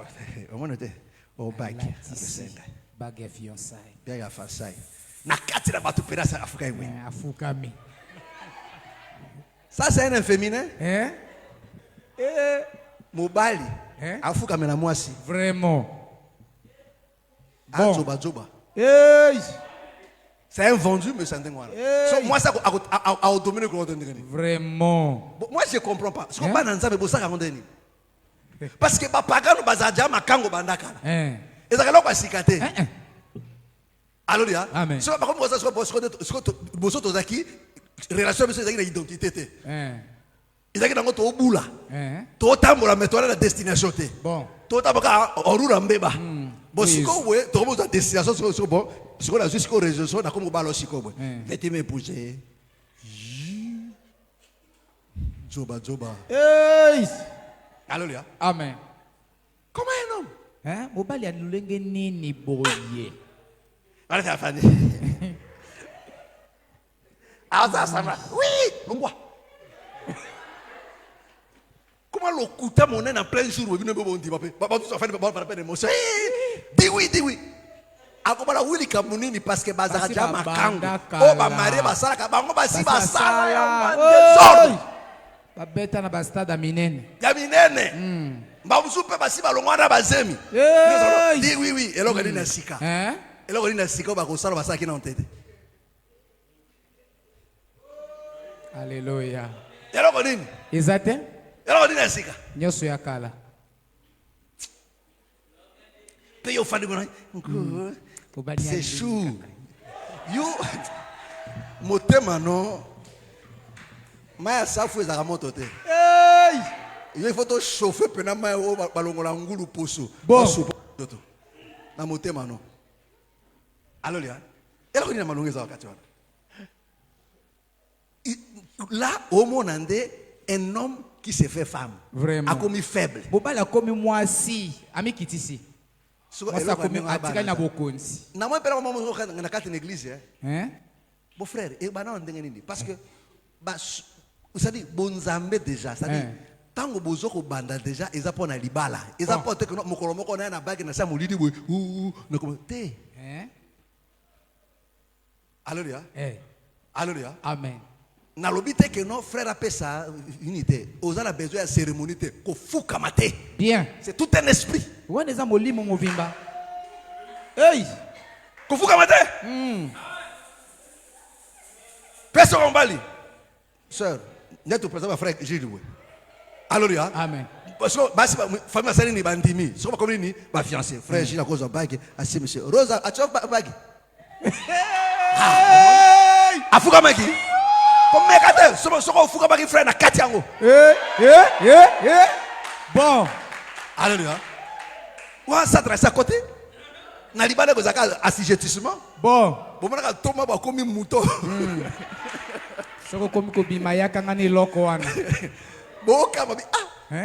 Omona te. O bag. Bag ya fiançailles. Bag ya fiançailles. Na kati na batu perasa Afrika yewe. Afukami. Ça c'est un féminin. Mobali. Afuka mena mwasi. Vraiment. Bon. Zoba. C'est un vendu, mais c'est un dingue. So, moi, ça a dominé le contenu. Vraiment. Moi, je ne comprends pas. Ce qu'on va dans ça, mais ça, parce que Papagano Bazadia, Makango Bandaka. Et ça, là, on sikate. Alléluia. Amen. So, par contre, ça, c'est relation avec une identité. Ils ont dit au bout là. Tout tambola mais toi la destination té. Bon. Tout tambola orura mbeba. Bon siko we, tout le destination sur bon. Siko la jusqu'au réseau na comme balo siko we. Vete m'épouser. Joba. Alléluia. Amen. Comment un homme? Mobali alulenge nini boye. Allez faire fan. Ah ça va. Oui, pourquoi? Comment le couteau mon en plein jour vous venez me dire papa tout ça fait pas d'émotion. Dis oui. Akoba la wili kamunini parce que bazaka jama kango. Oh ba mari ba sala ka bango ba si ba sala. Désordre. Ba beta na ba stade minene. Ya minene. Ba musupe ba si ba longwana ba zemi. Dis oui et l'organe na sika. Et là, on dit que on va faire ça qui est en tête. Alléluia. Et là, on dit. Exact. Et là, on dit que c'est Nyoso ya kala. Puis au fond du c'est chou. You, motema non. Mais ça faut ça remonte. Hey! Il faut te chauffer pendant mais au balongola ngulu poso. Bon. Na motema non. Alors là, et là on est na malonga za wakati wana. Là au monde un homme qui se fait femme. Vraiment. A commis faible. Bobala a commis moi si, ami kitisi. Moi ça commis atika na bokonzi. Na moi pela maman na kati na église Hein? Mon frère, et bah non ndenge nini parce que bah vous savez bonzambe déjà, ça dit tant que bozo ko banda déjà ils apprennent à libala. Ils apprennent que mokolo moko na bague na sa molidi boy na comme te. Hein? Alléluia. Alléluia. Amen. Na lobité que non frère appelle ça unité. Aux a besoin de cérémonie ko fuka mate. Bien. C'est tout un esprit. Ouais les molimo movimba. Hey! Ko fuka mate. Personne en bali. Sœur, n'est tout présent frère Gilles. Alléluia. Amen. Parce que basi famille sali ni bandimi. So ba comme ni ba fiancé. Frère Gilles à cause de bague, assis monsieur. Rosa, a tu bague? Afuka maki. Comme mekate, so fuka maki frère na kati yango. Bon. Alléluia. Wa s'adresse à côté. Na libale ko zaka assujettissement. Bon. Bon mona ka toma ba komi muto. Soko komi ko bimaya kanga ni loko wana. Bon kama bi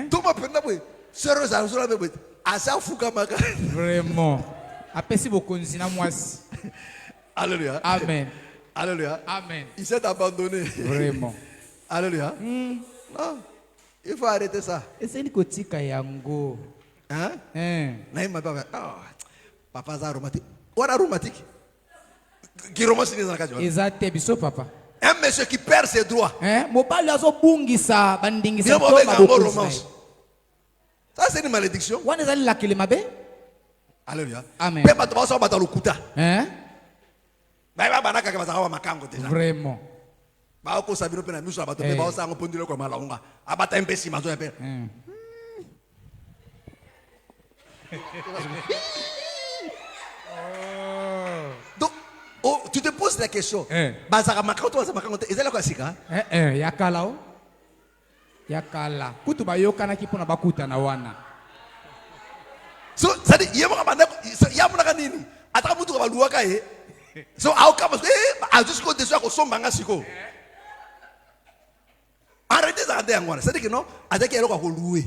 toma penda boy. Sero za zo la be. Asa fuka maka. Vraiment. Apesi bokonzi na mwasi. Alléluia. Amen. Alléluia. Amen. Il s'est abandonné. Vraiment. Alléluia. Non. Il faut arrêter ça. Essaye kotika yango. Hein? Naïma papa. Papa za aromatique. On a aromatique. Qui romance les engagements. Exact biso papa. Un monsieur qui perd ses droits. Mobali azo bungisa bandingisa to romance. Ça c'est une malédiction. Wana zali la kilemabe? Alléluia. Amen. Papa to baso batalo kuta. Vraiment. Ba ko sabino pena miso abato pe ba o sango pondile ko malaunga. Abata empesi mazo pe. Donc, tu te poses la question. Bazaka makanto za makanto ezela kwa sika? Yakala o. Yakala. Kutu bayokana kipona bakuta na wana. So, ça dit yemo kabanda yamuna kanini? Ataka mutu ka baluaka So, au kama a jusqu'au dessus ko sombanga siko. Arrêtez ça de ngwana. Ça dit que non, ataki eloko ko louer.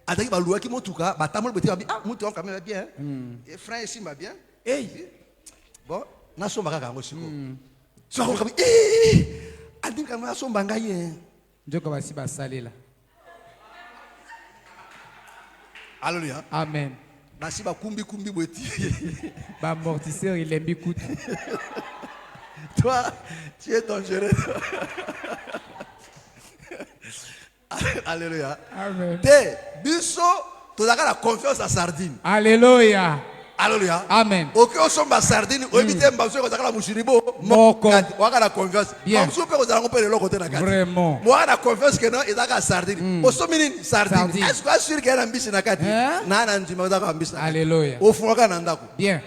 Ataki ba louer ki motuka, ba tamol beti ba mutu quand même bien. Et frère ici m'a bien. Bon, na sombanga ka ngo siko. So ko kabi andi kama na sombanga ye. Njoko basi basalela. Alléluia. Amen. Basi ba kumbi bweti. Ba amortisseur il aime beaucoup. Toi, tu es dangereux. Alléluia. Amen. Te biso tu as la confiance à sardine. Alléluia. Alléluia. Amen. Ok, on sommes à sardine. On évite mbaso ko zakala mushiribo. Moko. Waka la confiance. Mbaso pe ko zakala pe le côté na kati. Vraiment. Moi la confiance que non, il a sardine. O so mini sardine. Est-ce que sûr qu'il y a ambition na kati? Na na ndima za ambition. Alléluia. O fuka na ndako. Bien.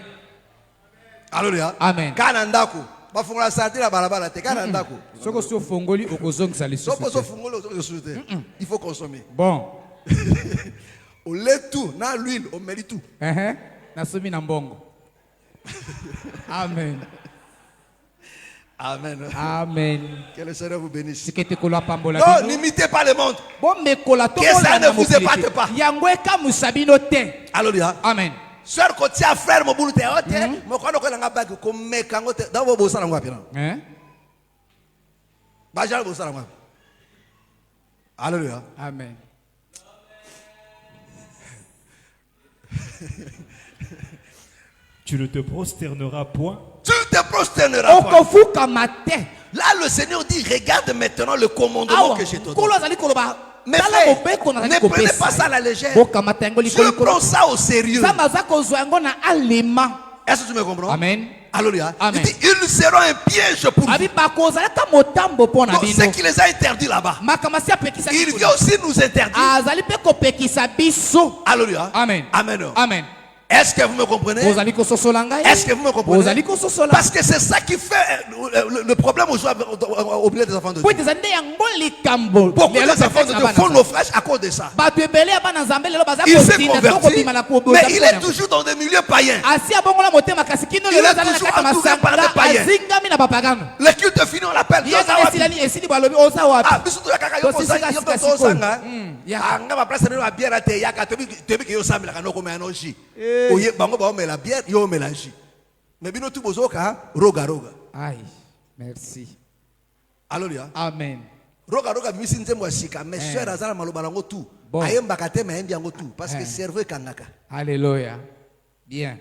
Alléluia. Amen. Kana ndako. Ba fungola sardine la balabala te kana ndako. Soko so fongoli okozongisa lisusu. Soko so fongoli okozongisa. Il faut consommer. Bon. On lait tout, na l'huile, on met tout. Nasomi na mbongo. Amen. Amen. Amen. Que le Seigneur vous bénisse. Non, n'imitez pas le monde. Que ça ne vous épate pas. Alléluia. Amen. Sœur Kotia, frère, mon boulot, mon kono ko nga bag ko mekango te dawo bo sala ngwa pina. Bajal bo sala ngwa. Alléluia. Amen. Tu ne te prosterneras point. Tu te prosterneras point. Là, Là, le Seigneur dit, regarde maintenant le commandement que je te donne. Mais frère, ne prenez pas ça à la légère. Tu prends ça au sérieux. Est-ce que tu me comprends? Amen. Alléluia. Amen. Il dit, ils seront un piège pour vous. Donc, ce qui les a interdits là-bas, il vient aussi nous interdire. Alléluia. Amen. Amen. Amen. Est-ce que vous me comprenez? Est-ce que vous me comprenez? Parce que c'est ça qui fait le problème au milieu des enfants de Dieu. Beaucoup des enfants de Dieu font naufrage à cause de ça. Il s'est converti, mais il est toujours dans des milieux païens. Il est toujours entouré par des païens. Le culte fini, on l'appelle. La bière, yo mélange. Mais bino tout bozoka, roga. Aïe, merci. Alléluia. Amen. Roga bimisi nzembo ya shika, mais sœur azala maloba lango tout. Bon. Ayemba kate mais ayembi yango tout parce que cerveau kangaka. Alléluia. Bien.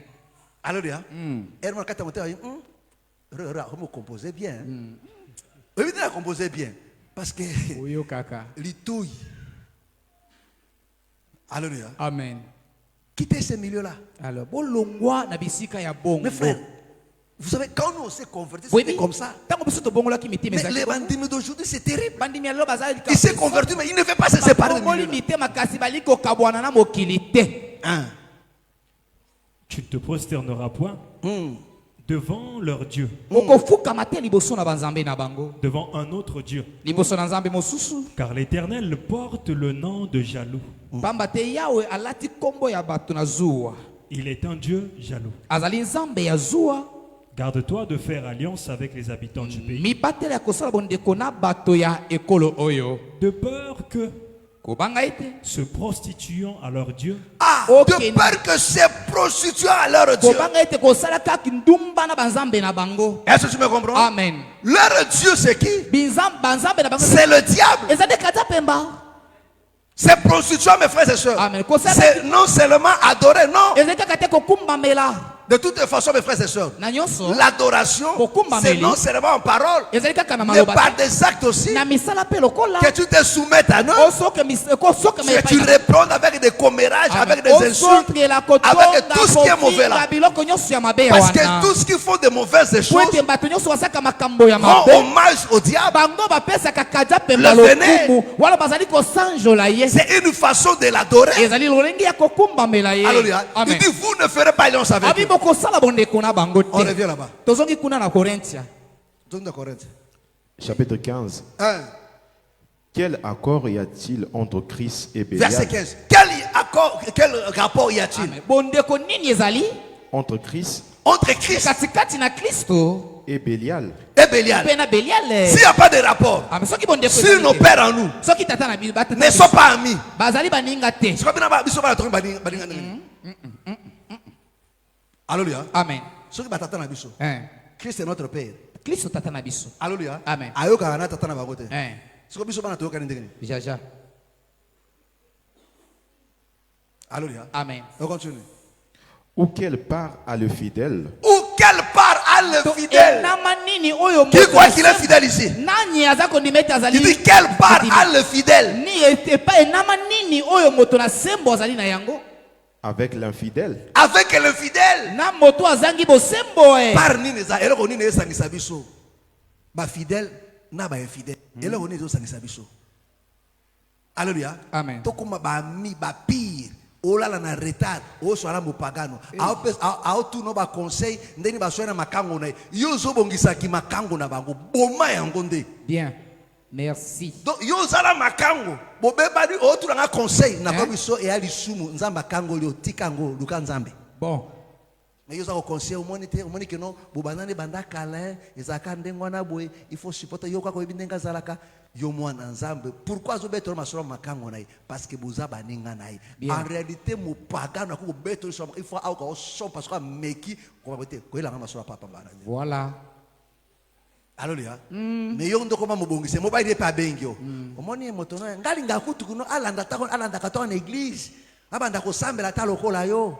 Alléluia. Herman kata moté vous composez bien. Vous venez composer bien parce que Oyo kaka. litouille. Alléluia. Amen. Quittez ce milieu-là. Alors, bolongwa na bisika ya bongo. Mes frères, vous savez, quand nous on s'est convertis, c'était comme ça. Mais les bandits d'aujourd'hui, c'est terrible. Il s'est converti, mais il ne veut pas se séparer de lui. Tu ne te prosterneras point devant leur Dieu, devant un autre Dieu. Car l'Éternel porte le nom de jaloux. Il est un Dieu jaloux. Garde-toi de faire alliance avec les habitants du pays, de peur que, se prostituant à leur Dieu, De peur que ces prostituants à leur Dieu. Est-ce que tu me comprends? Amen. Leur Dieu, c'est qui? C'est le diable. Ces prostituants, mes frères et sœurs, c'est non seulement adorer, non. De toute façon, mes frères et sœurs, l'adoration, c'est non seulement en parole, mais par des actes aussi. Que tu te soumettes à nous, que tu répondes avec des commérages, avec des insultes, avec tout ce qui est mauvais là. Parce que tous qui font de mauvaises choses rendent hommage au diable. Le vénère. C'est une façon de l'adorer. Alléluia. Il dit, vous ne ferez pas alliance avec eux. On revient là-bas. Chapitre 15. Quel accord y a-t-il entre Christ et Bélial? Verset 15. Quel rapport y a-t-il Entre Christ et Bélial. S'il n'y a pas de rapport, si nos pères en nous ne sont pas amis, alléluia. Amen. Christ est notre père. Alléluia. Amen. Jaja. Alléluia. Amen. On continue. Ou quelle part a le fidèle? Ou quelle part a le fidèle? Qui croit qu'il est fidèle ici? Il dit quelle part a le fidèle? Avec l'infidèle. Avec le fidèle. Par Nineza, elle est née sangisa biso. Ba fidèle, na ba infidèle. Elle est née sangisa biso. Alléluia. Amen. Tokuma ba mi ba pire. Olala na retard. O soala mupagano. Ao tu no ba conseil. Ndeni ba soena makango na. Yo zo bongisa ki makango na bango. Boma yango nde. Bien. Merci. Donc yo zala makango. Bobeba di o tu na conseil na ba biso e ali sumu nzamba kango lio tikango luka nzambe. Bon. Mais ils ont conseillé au monité, au monité que non, bobanane banda kala, ezaka ndengwana boy, il faut supporter yo kwa ko bindenga zalaka, yo mwana nzambe. Pourquoi zo beto masoro makango nai? Parce que boza baninga nai. En réalité mo pagano ko beto so il faut au son parce que meki ko bote ko ila masoro papa bana. Voilà. Alléluia. Mais yo ndoko mo bongise mo ba ide pa bengyo. Omoni moto no ngali ngakutu kuno alanda kato en église. Abanda ko sambela ta lokola yo.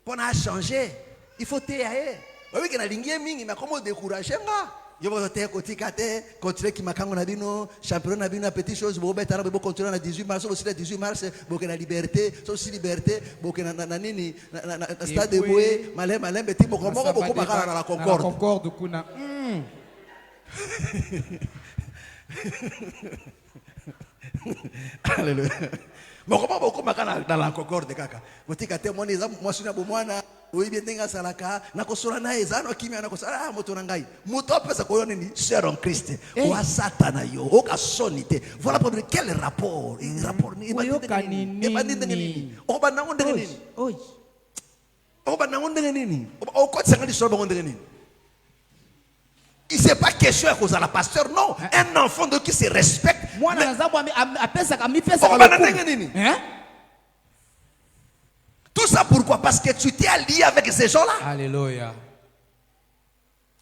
Pour changer, il faut te oui que na lingie mingi mais comment décourager nga Yo vais te kotika te continuer qui makango na bino championnat na bino petite chose bo betara bo continuer na 18 mars aussi le 18 mars bo que la liberté aussi liberté bo que na nini na stade de Boé malem petit bo ko makana na la Concorde kuna Alléluia. Mais comment beaucoup makana dans la Concorde kaka. Botika te moni za moi suna bo mwana oui bien denga salaka na kosola na ezano kimia na kosola moto na ngai. Moto pesa ko yoni ni cher en Christ. Wa satana yo o ka sonité. Voilà pour quel rapport? Rapport ni nini. O ba na ngonde nini? Oi. O ba na ngonde nini? O ko tsanga di so ba ngonde nini? Il c'est pas question à cause de la pasteur, non. Un enfant de qui se respecte. Moi, mais... Hein? Tout ça pourquoi? Parce que tu t'es allié avec ces gens-là. Alléluia.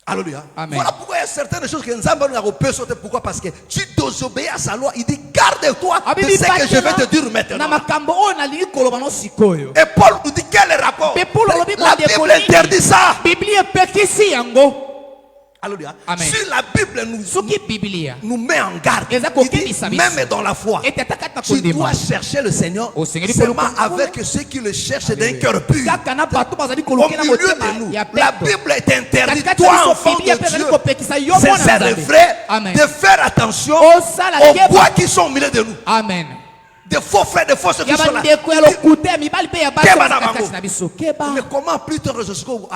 Alléluia. Amen. Voilà pourquoi il y a certaines choses que nous avons pu sauter. Pourquoi? Parce que tu désobéis à sa loi. Il dit garde-toi de ce que je vais te dire maintenant. Et Paul nous dit quel est le rapport? La Bible interdit ça. Alléluia. Si la Bible nous met en garde, dit, même dans la foi, tu dois chercher le Seigneur seulement avec ceux qui le cherchent d'un cœur pur. Au milieu de nous, la Bible t'interdit, toi enfant de Dieu, sincère et vrai, de faire attention aux bois qui sont au milieu de nous. Amen. Des faux frères, des fausses qui sont là. Mais comment plus tard je suis au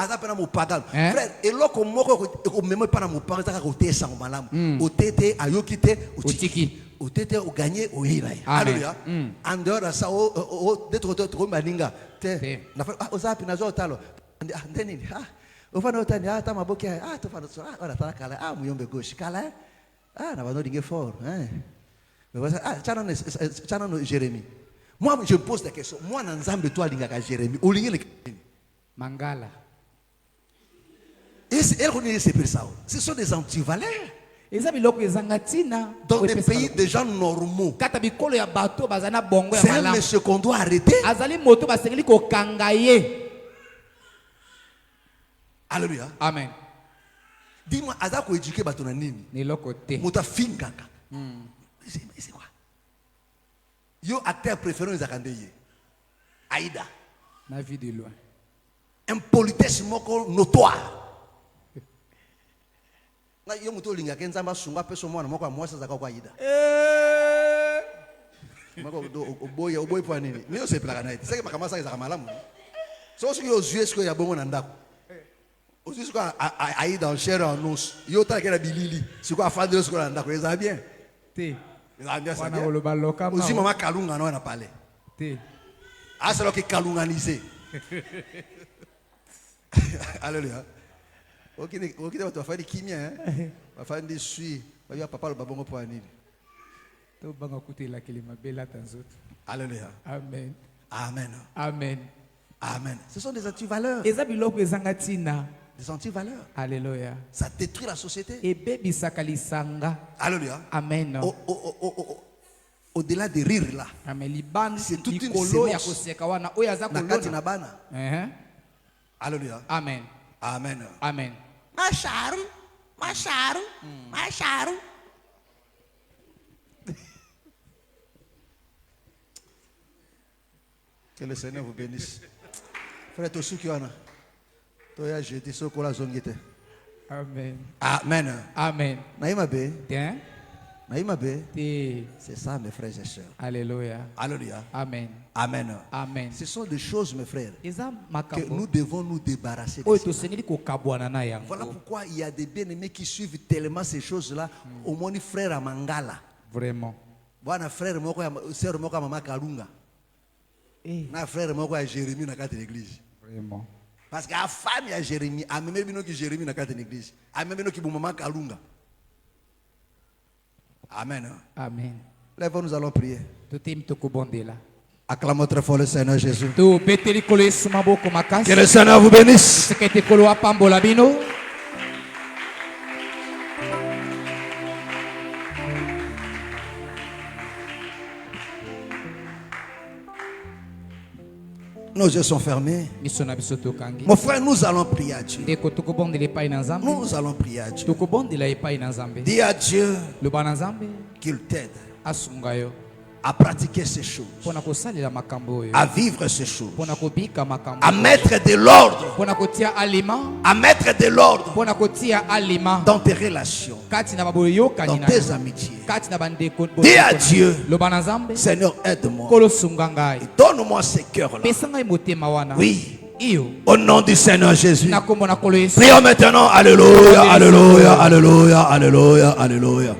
pagal frère et là comme moi au même pas mon parent ça côté sans malam au tété ayokité au tété au gagner au hira. Alléluia. En dehors de ça au d'être maninga te na au zapi na zo talo ndeni au fana utani ta maboke to fana so ora tala kala muyombe goshi kala na bano dingue fort Tchana no Jérémie. Moi, je me pose la question. Moi, dans Nzambe, toi, l'ingaka Jérémie. Ou l'ingé Mangala. Et elle connaît ces personnes. Ce sont des antivaleurs. Dans des pays de gens normaux. C'est un monsieur qu'on doit arrêter. Alléluia. Amen. Dis-moi, Azako éduqué batona nini. Mota finkaka. C'est quoi? Yo acteur préféré aux Akandeye. Aïda. La vie de loin. Impolitesse moko notoire. Na yo muto linga kenza masunga peso mwana moko amwasa zaka kwa Aïda. Mako oboy pour nini? Mio se plaka naiti. Sasa kama sasa zaka malamu. So si yo yeux ko ya bongo na ndako. Aussi ce quoi Aïda en chair en os. Yo ta kera bilili. C'est quoi afandre ce ko na ndako, ça bien. Té. Aussi maman Kalunga non na parlé. Ah c'est là que kalunganisé. Alléluia. OK tu vas faire des kimia hein. Va faire des suies. Va dire papa le babongo pour anini. To banga kuté la kelima bela tanzoto. Alléluia. Amen. Amen. Amen. Amen. Ce sont des antivaleurs. Ezabiloko ezangatina. Des antivaleurs. Alléluia. Ça détruit la société. Alléluia. Amen. Au-delà de rire là. C'est toute une séance. Alléluia. Amen. Amen. Amen. Macharu. Que le Seigneur vous bénisse. Frère Tosukiwana. Amen. Amen. Amen. Naïmabe. Tiens. Naïmabe. C'est ça, mes frères et sœurs. Alléluia. Alléluia. Amen. Amen. Amen. Ce sont des choses, mes frères, que nous devons nous débarrasser de Voilà pourquoi il y a des bien-aimés qui suivent tellement ces choses-là. Au moins, frère à Mangala. Vraiment. Voilà, frère, sœur, maman Kalunga. Na frère, moi, Jérémie, dans la l'église. Vraiment. Parce que la femme, il y a Jérémie. A même qui Jérémie dans l'église. A même qui maman Kalunga. Amen. Amen. Lève, nous allons prier. Acclamons très fort le Seigneur Jésus. Que le Seigneur vous bénisse. Nos yeux sont fermés. miso na biso tokangi Mon frère, nous allons prier à Dieu. ndeko tokobondela epai na nzambe Nous allons prier à Dieu. tokobondela epai na nzambe Dis à Dieu loba na nzambe qu'il t'aide asunga yo à pratiquer ces choses, mpona kosalela makambo oyo à vivre ces choses, mpona kobika makambo à mettre de l'ordre, mpona kotia aliment à mettre de l'ordre mpona kotia aliment dans tes relations, kati na baboyokani dans na tes yo amitiés. kati na bandeko Dis à Dieu, loba na nzambe Seigneur, aide-moi. kolo sunga ngai Donne-moi ces cœurs-là. pesa ngai motema wana Oui, iyo au nom du Seigneur Jésus. na kombo na kolo yesu Prions maintenant. Alléluia, alléluia, alléluia, alléluia, alléluia.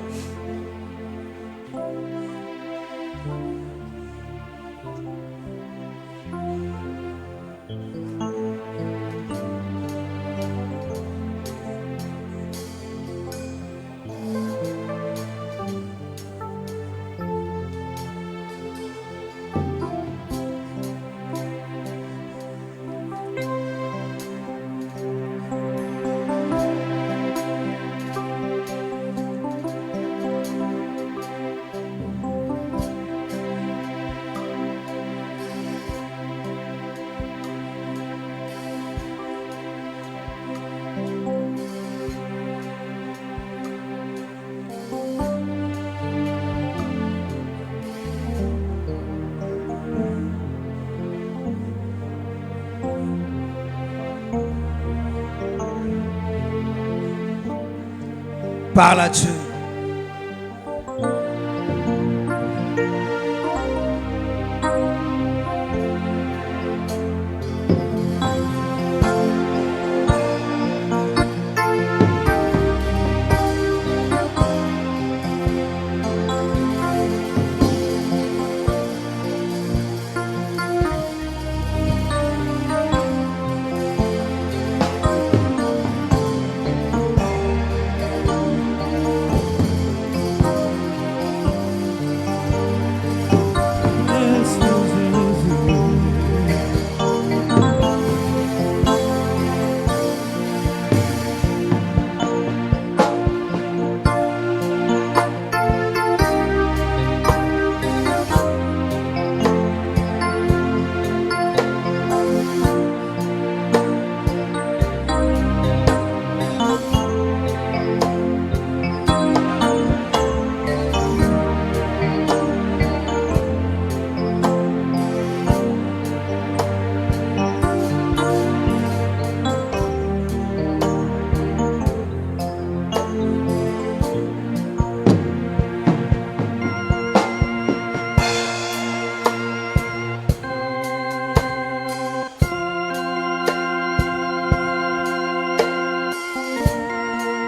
Parle à Dieu.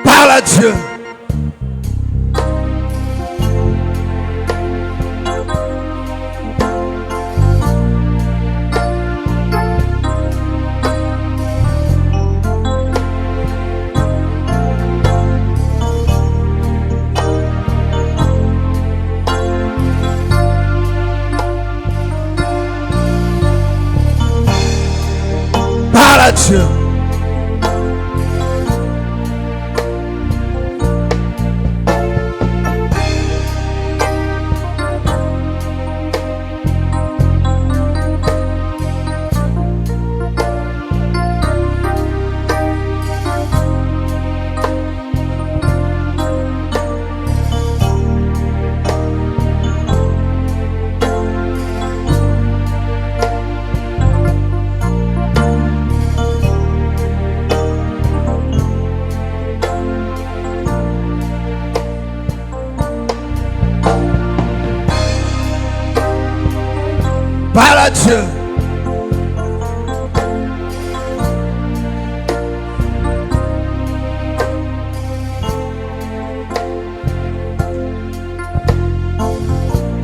Parle à Dieu. Parle à Dieu. Parle à Dieu.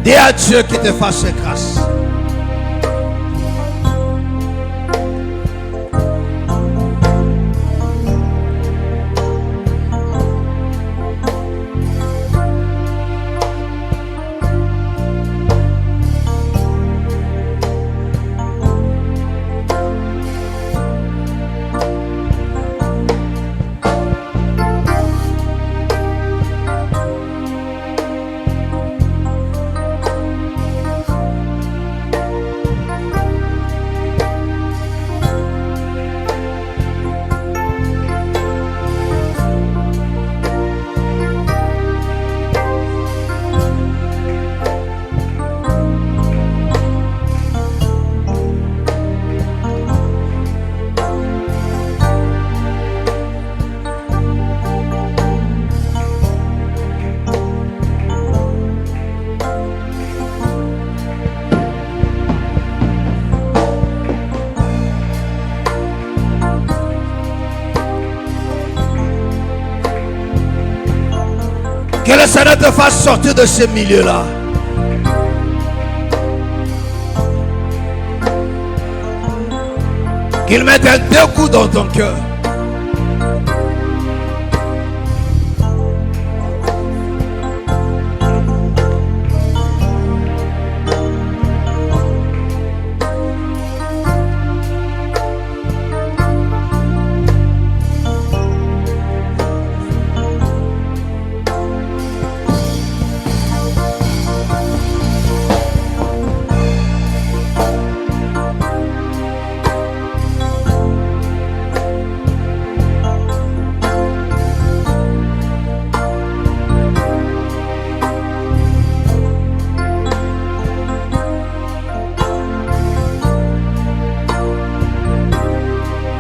Dis à Dieu qui te fasse grâce. Que le Seigneur te fasse sortir de ce milieu-là. Qu'il mette un dégoût dans ton cœur.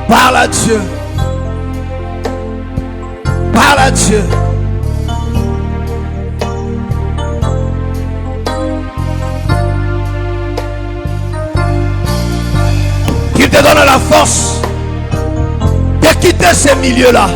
Parle à Dieu. Parle à Dieu. Qu'il te donne la force de quitter ces milieux-là.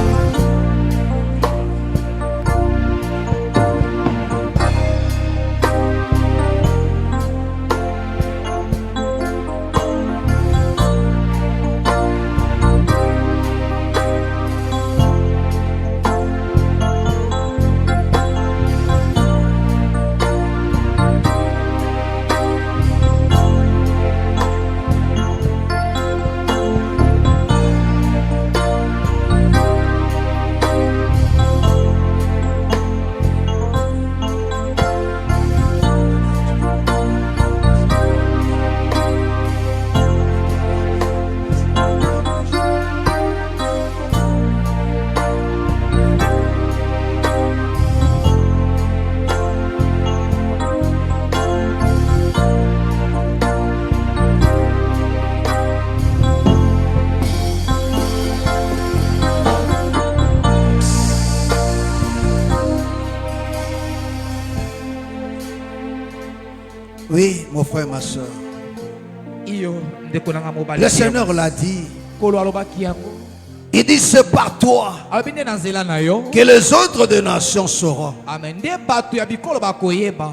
Oui, mon frère, ma soeur. Le Seigneur l'a dit. Il dit, c'est par toi que les autres des nations sauront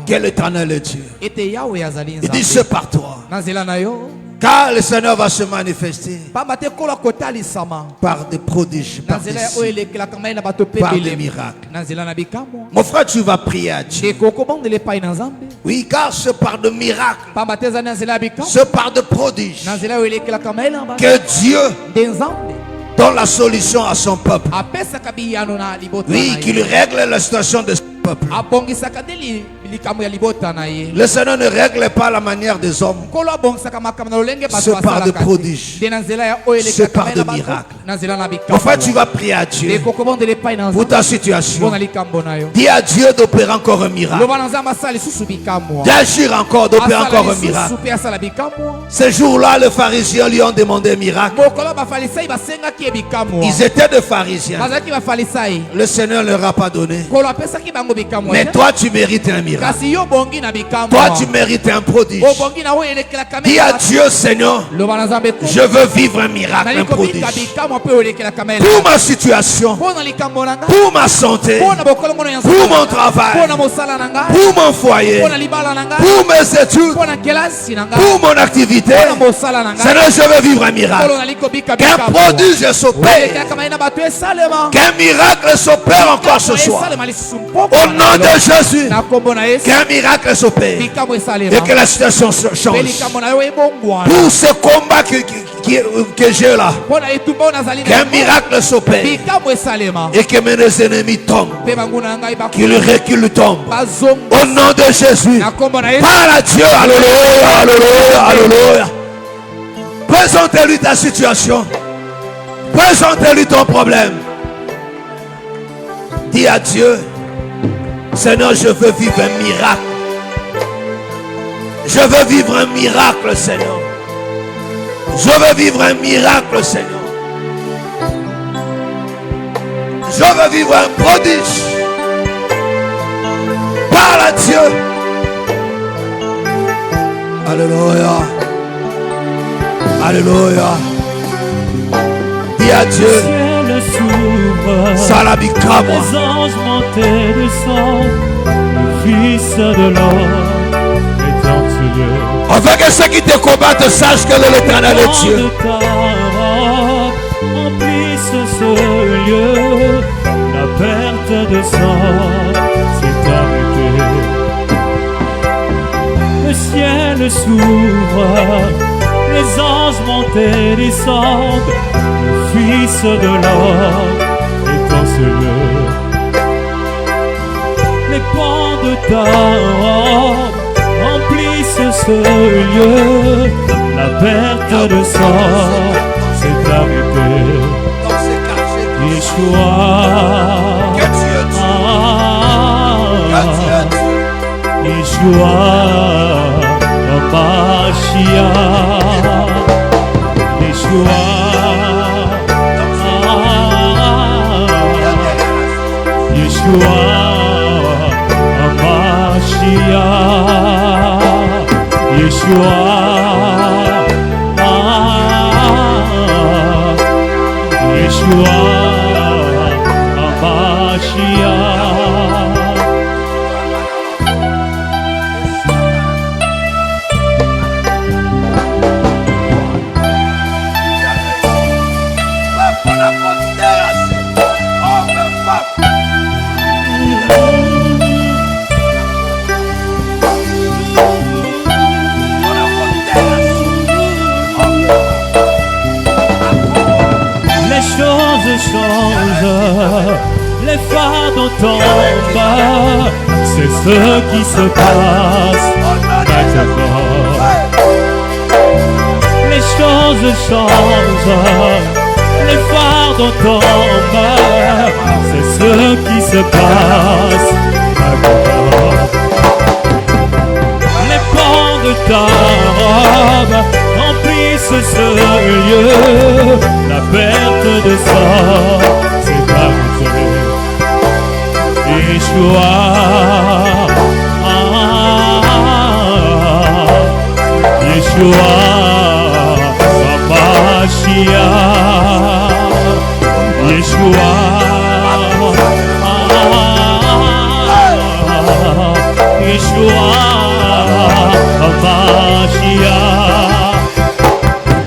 que l'Éternel est Dieu. Il dit, c'est par toi. Car le Seigneur va se manifester par des prodiges, par des signes, par des miracles. Mon frère, tu vas prier à Dieu. Oui, car c'est par de miracles, c'est par de prodiges que Dieu donne la solution à son peuple. Oui, qu'il règle la situation de son peuple. Le Seigneur ne règle pas la manière des hommes. C'est par des prodiges, c'est par des miracles. Enfin, tu vas prier à Dieu pour ta situation. Dis à Dieu d'opérer encore un miracle, d'agir encore, d'opérer encore un miracle. Ce jour-là, les pharisiens lui ont demandé un miracle. Ils étaient des pharisiens. Le Seigneur ne leur a pas donné. Mais toi, tu mérites un miracle. Toi, tu mérites un prodige. Dis à Dieu, Seigneur, je veux vivre un miracle, un prodige. Pour ma situation, pour ma santé, pour mon travail, pour mon foyer, pour mes études, pour mon activité. Seigneur, je veux vivre un miracle. Qu'un prodige s'opère. Qu'un miracle s'opère encore ce soir. Au nom de Jésus, qu'un miracle s'opère et que la situation change. Pour ce combat que j'ai là, qu'un miracle s'opère et que mes ennemis tombent, qu'ils reculent, tombent. Au nom de Jésus, parle à Dieu. Alléluia, alléluia, alléluia. Présente-lui ta situation. Présente-lui ton problème. Dis à Dieu, Seigneur, je veux vivre un miracle. Je veux vivre un miracle, Seigneur. Je veux vivre un miracle, Seigneur. Je veux vivre un prodige. Parle à Dieu. Alléluia. Alléluia. Dis à Dieu. s'ouvrent, Salabikama. les anges montent et descendent, le Fils de l'homme est en ce lieu. Afin que ceux qui te combattent sachent que l'Éternel est Dieu. De ta robe emplisse ce lieu, la perte de sang s'est arrêtée. Le ciel s'ouvre, les anges montent et descendent, le Fils de l'homme est en ce lieu. Les pans de ta robe remplissent ce lieu, la perte de sang s'est arrêtée. Yeshua, Yeshua, Mashiach, Yeshua, Yeshua, Mashiach, Yeshua, Yeshua, Mashiach. Change, les fardeaux tombent, c'est ce qui se passe maintenant. Les choses changent, les fardeaux tombent, c'est ce qui se passe maintenant. Les pans de ta robe remplissent ce lieu, la perte de sang s'est arrêtée. Yeshua, Yeshua, Mashiach, Yeshua, Yeshua, Mashiach.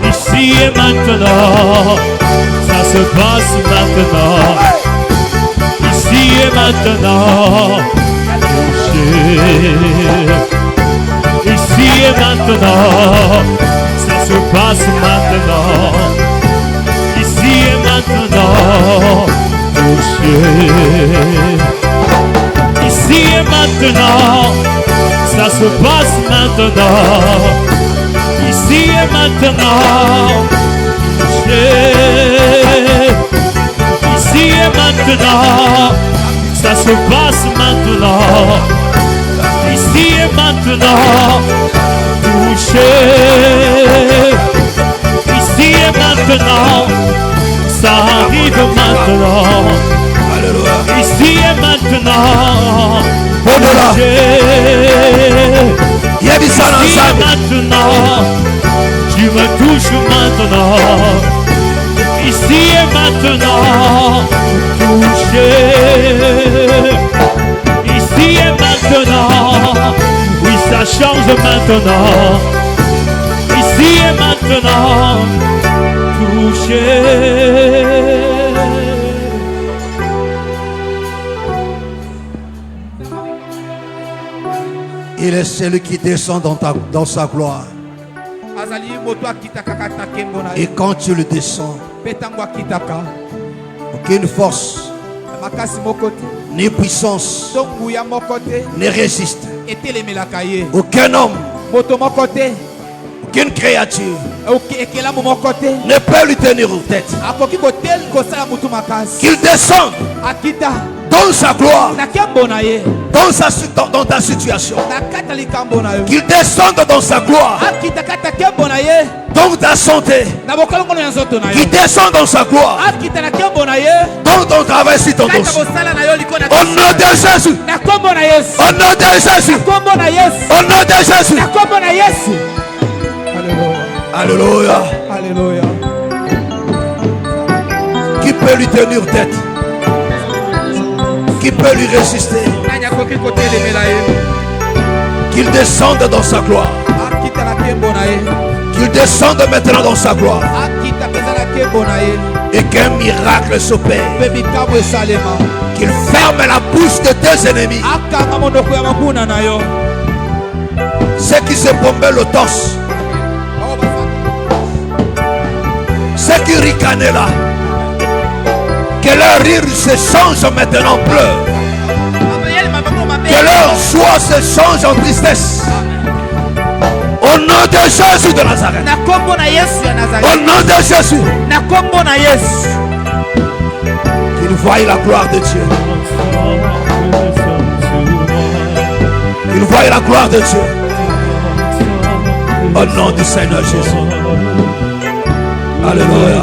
Ici et maintenant, ça se passe maintenant. Ici et maintenant, touché. Ici et maintenant, ça se passe maintenant. Ici et maintenant, touché. Ici et maintenant, ça se passe maintenant. Ici et maintenant, ici et maintenant, ça se passe maintenant. Ici et maintenant, touché. Ici et maintenant, ça arrive maintenant. Ici et maintenant, touché. Ici et maintenant, tu me touches maintenant. Ici et maintenant, touché. Ici et maintenant, oui, ça change maintenant. Ici et maintenant, touché. Il est celui qui descend dans sa gloire. Et quand tu le descends, aucune force ni puissance ne résiste. Aucun homme, aucune créature ne peut lui tenir tête. Qu'il descende dans sa gloire, dans ta situation. Qu'il descende dans sa gloire, dans ta santé. Qu'il descende dans sa gloire, dans ton travail, si ton dossier. Au nom de Jésus. Au nom de Jésus. Au nom de Jésus. Alléluia. Alléluia. Qui peut lui tenir tête? Qui peut lui résister? nani akoki kotelemela ye Qu'il descende dans sa gloire. akita na nkembo na ye Qu'il descende maintenant dans sa gloire. akita mpenza na nkembo na ye Et qu'un miracle s'opère. mpe bikambo esalema Qu'il ferme la bouche de tes ennemis. akanga monoko ya bakuna na yo Ceux qui se bombaient le torse. Ceux qui ricanaient là. Que leur rire se change maintenant en pleurs. Que leur joie se change en tristesse. Au nom de Jésus de Nazareth. na kombo na yesu ya Au nazareti nom de Jésus. na kombo na yesu Qu'ils voient la gloire de Dieu. Qu'ils voient la gloire de Dieu. Au nom du Seigneur Jésus. Alléluia.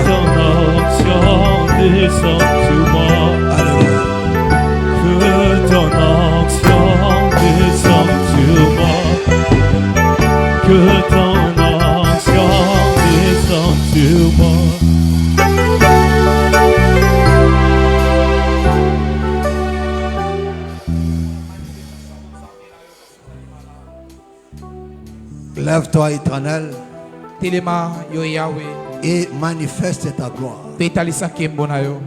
Alléluia. Que ton onction descende sur moi. Que ton onction descende sur moi. Lève-toi, éternel, telema yo yawe et manifeste ta gloire. mpe etalisa nkembo na yo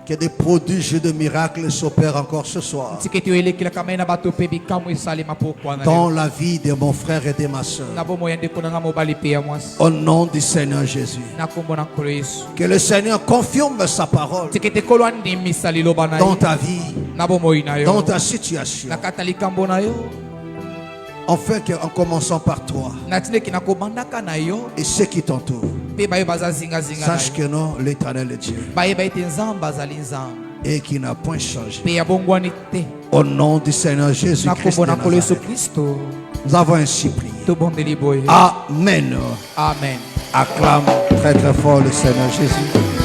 Que des prodiges et de miracles s'opèrent encore ce soir tika ete oyelekelaka mai na bato mpe bikambo esalema pokwa na dans yo la vie de mon frère et de ma soeur. na bomoi ya ndeko na nga mobali mpe ya mwasi Au nom du Seigneur Jésus. na kombo na nkolo yesu Que le Seigneur confirme sa parole tika ete kolo andimisa liloba na dans ye ta vie, na bomoi na dans yo ta situation. na kati ya likambo na yo Enfin, en commençant par toi na tindeki na kobandaka na yo et ceux qui t'entourent. mpe baye baza zingazinga na Sache yo que non, l'Éternel est Dieu bayeba ete nzambe azali nzambe et qui n'a point changé. mpe yabongwani te Au nom du Seigneur na Jésus-Christ kombo de na nkolo yesu Nazareth, kristo nous avons ainsi prié. tobondeli boye Amen. amen Acclame très très fort le Seigneur Jésus.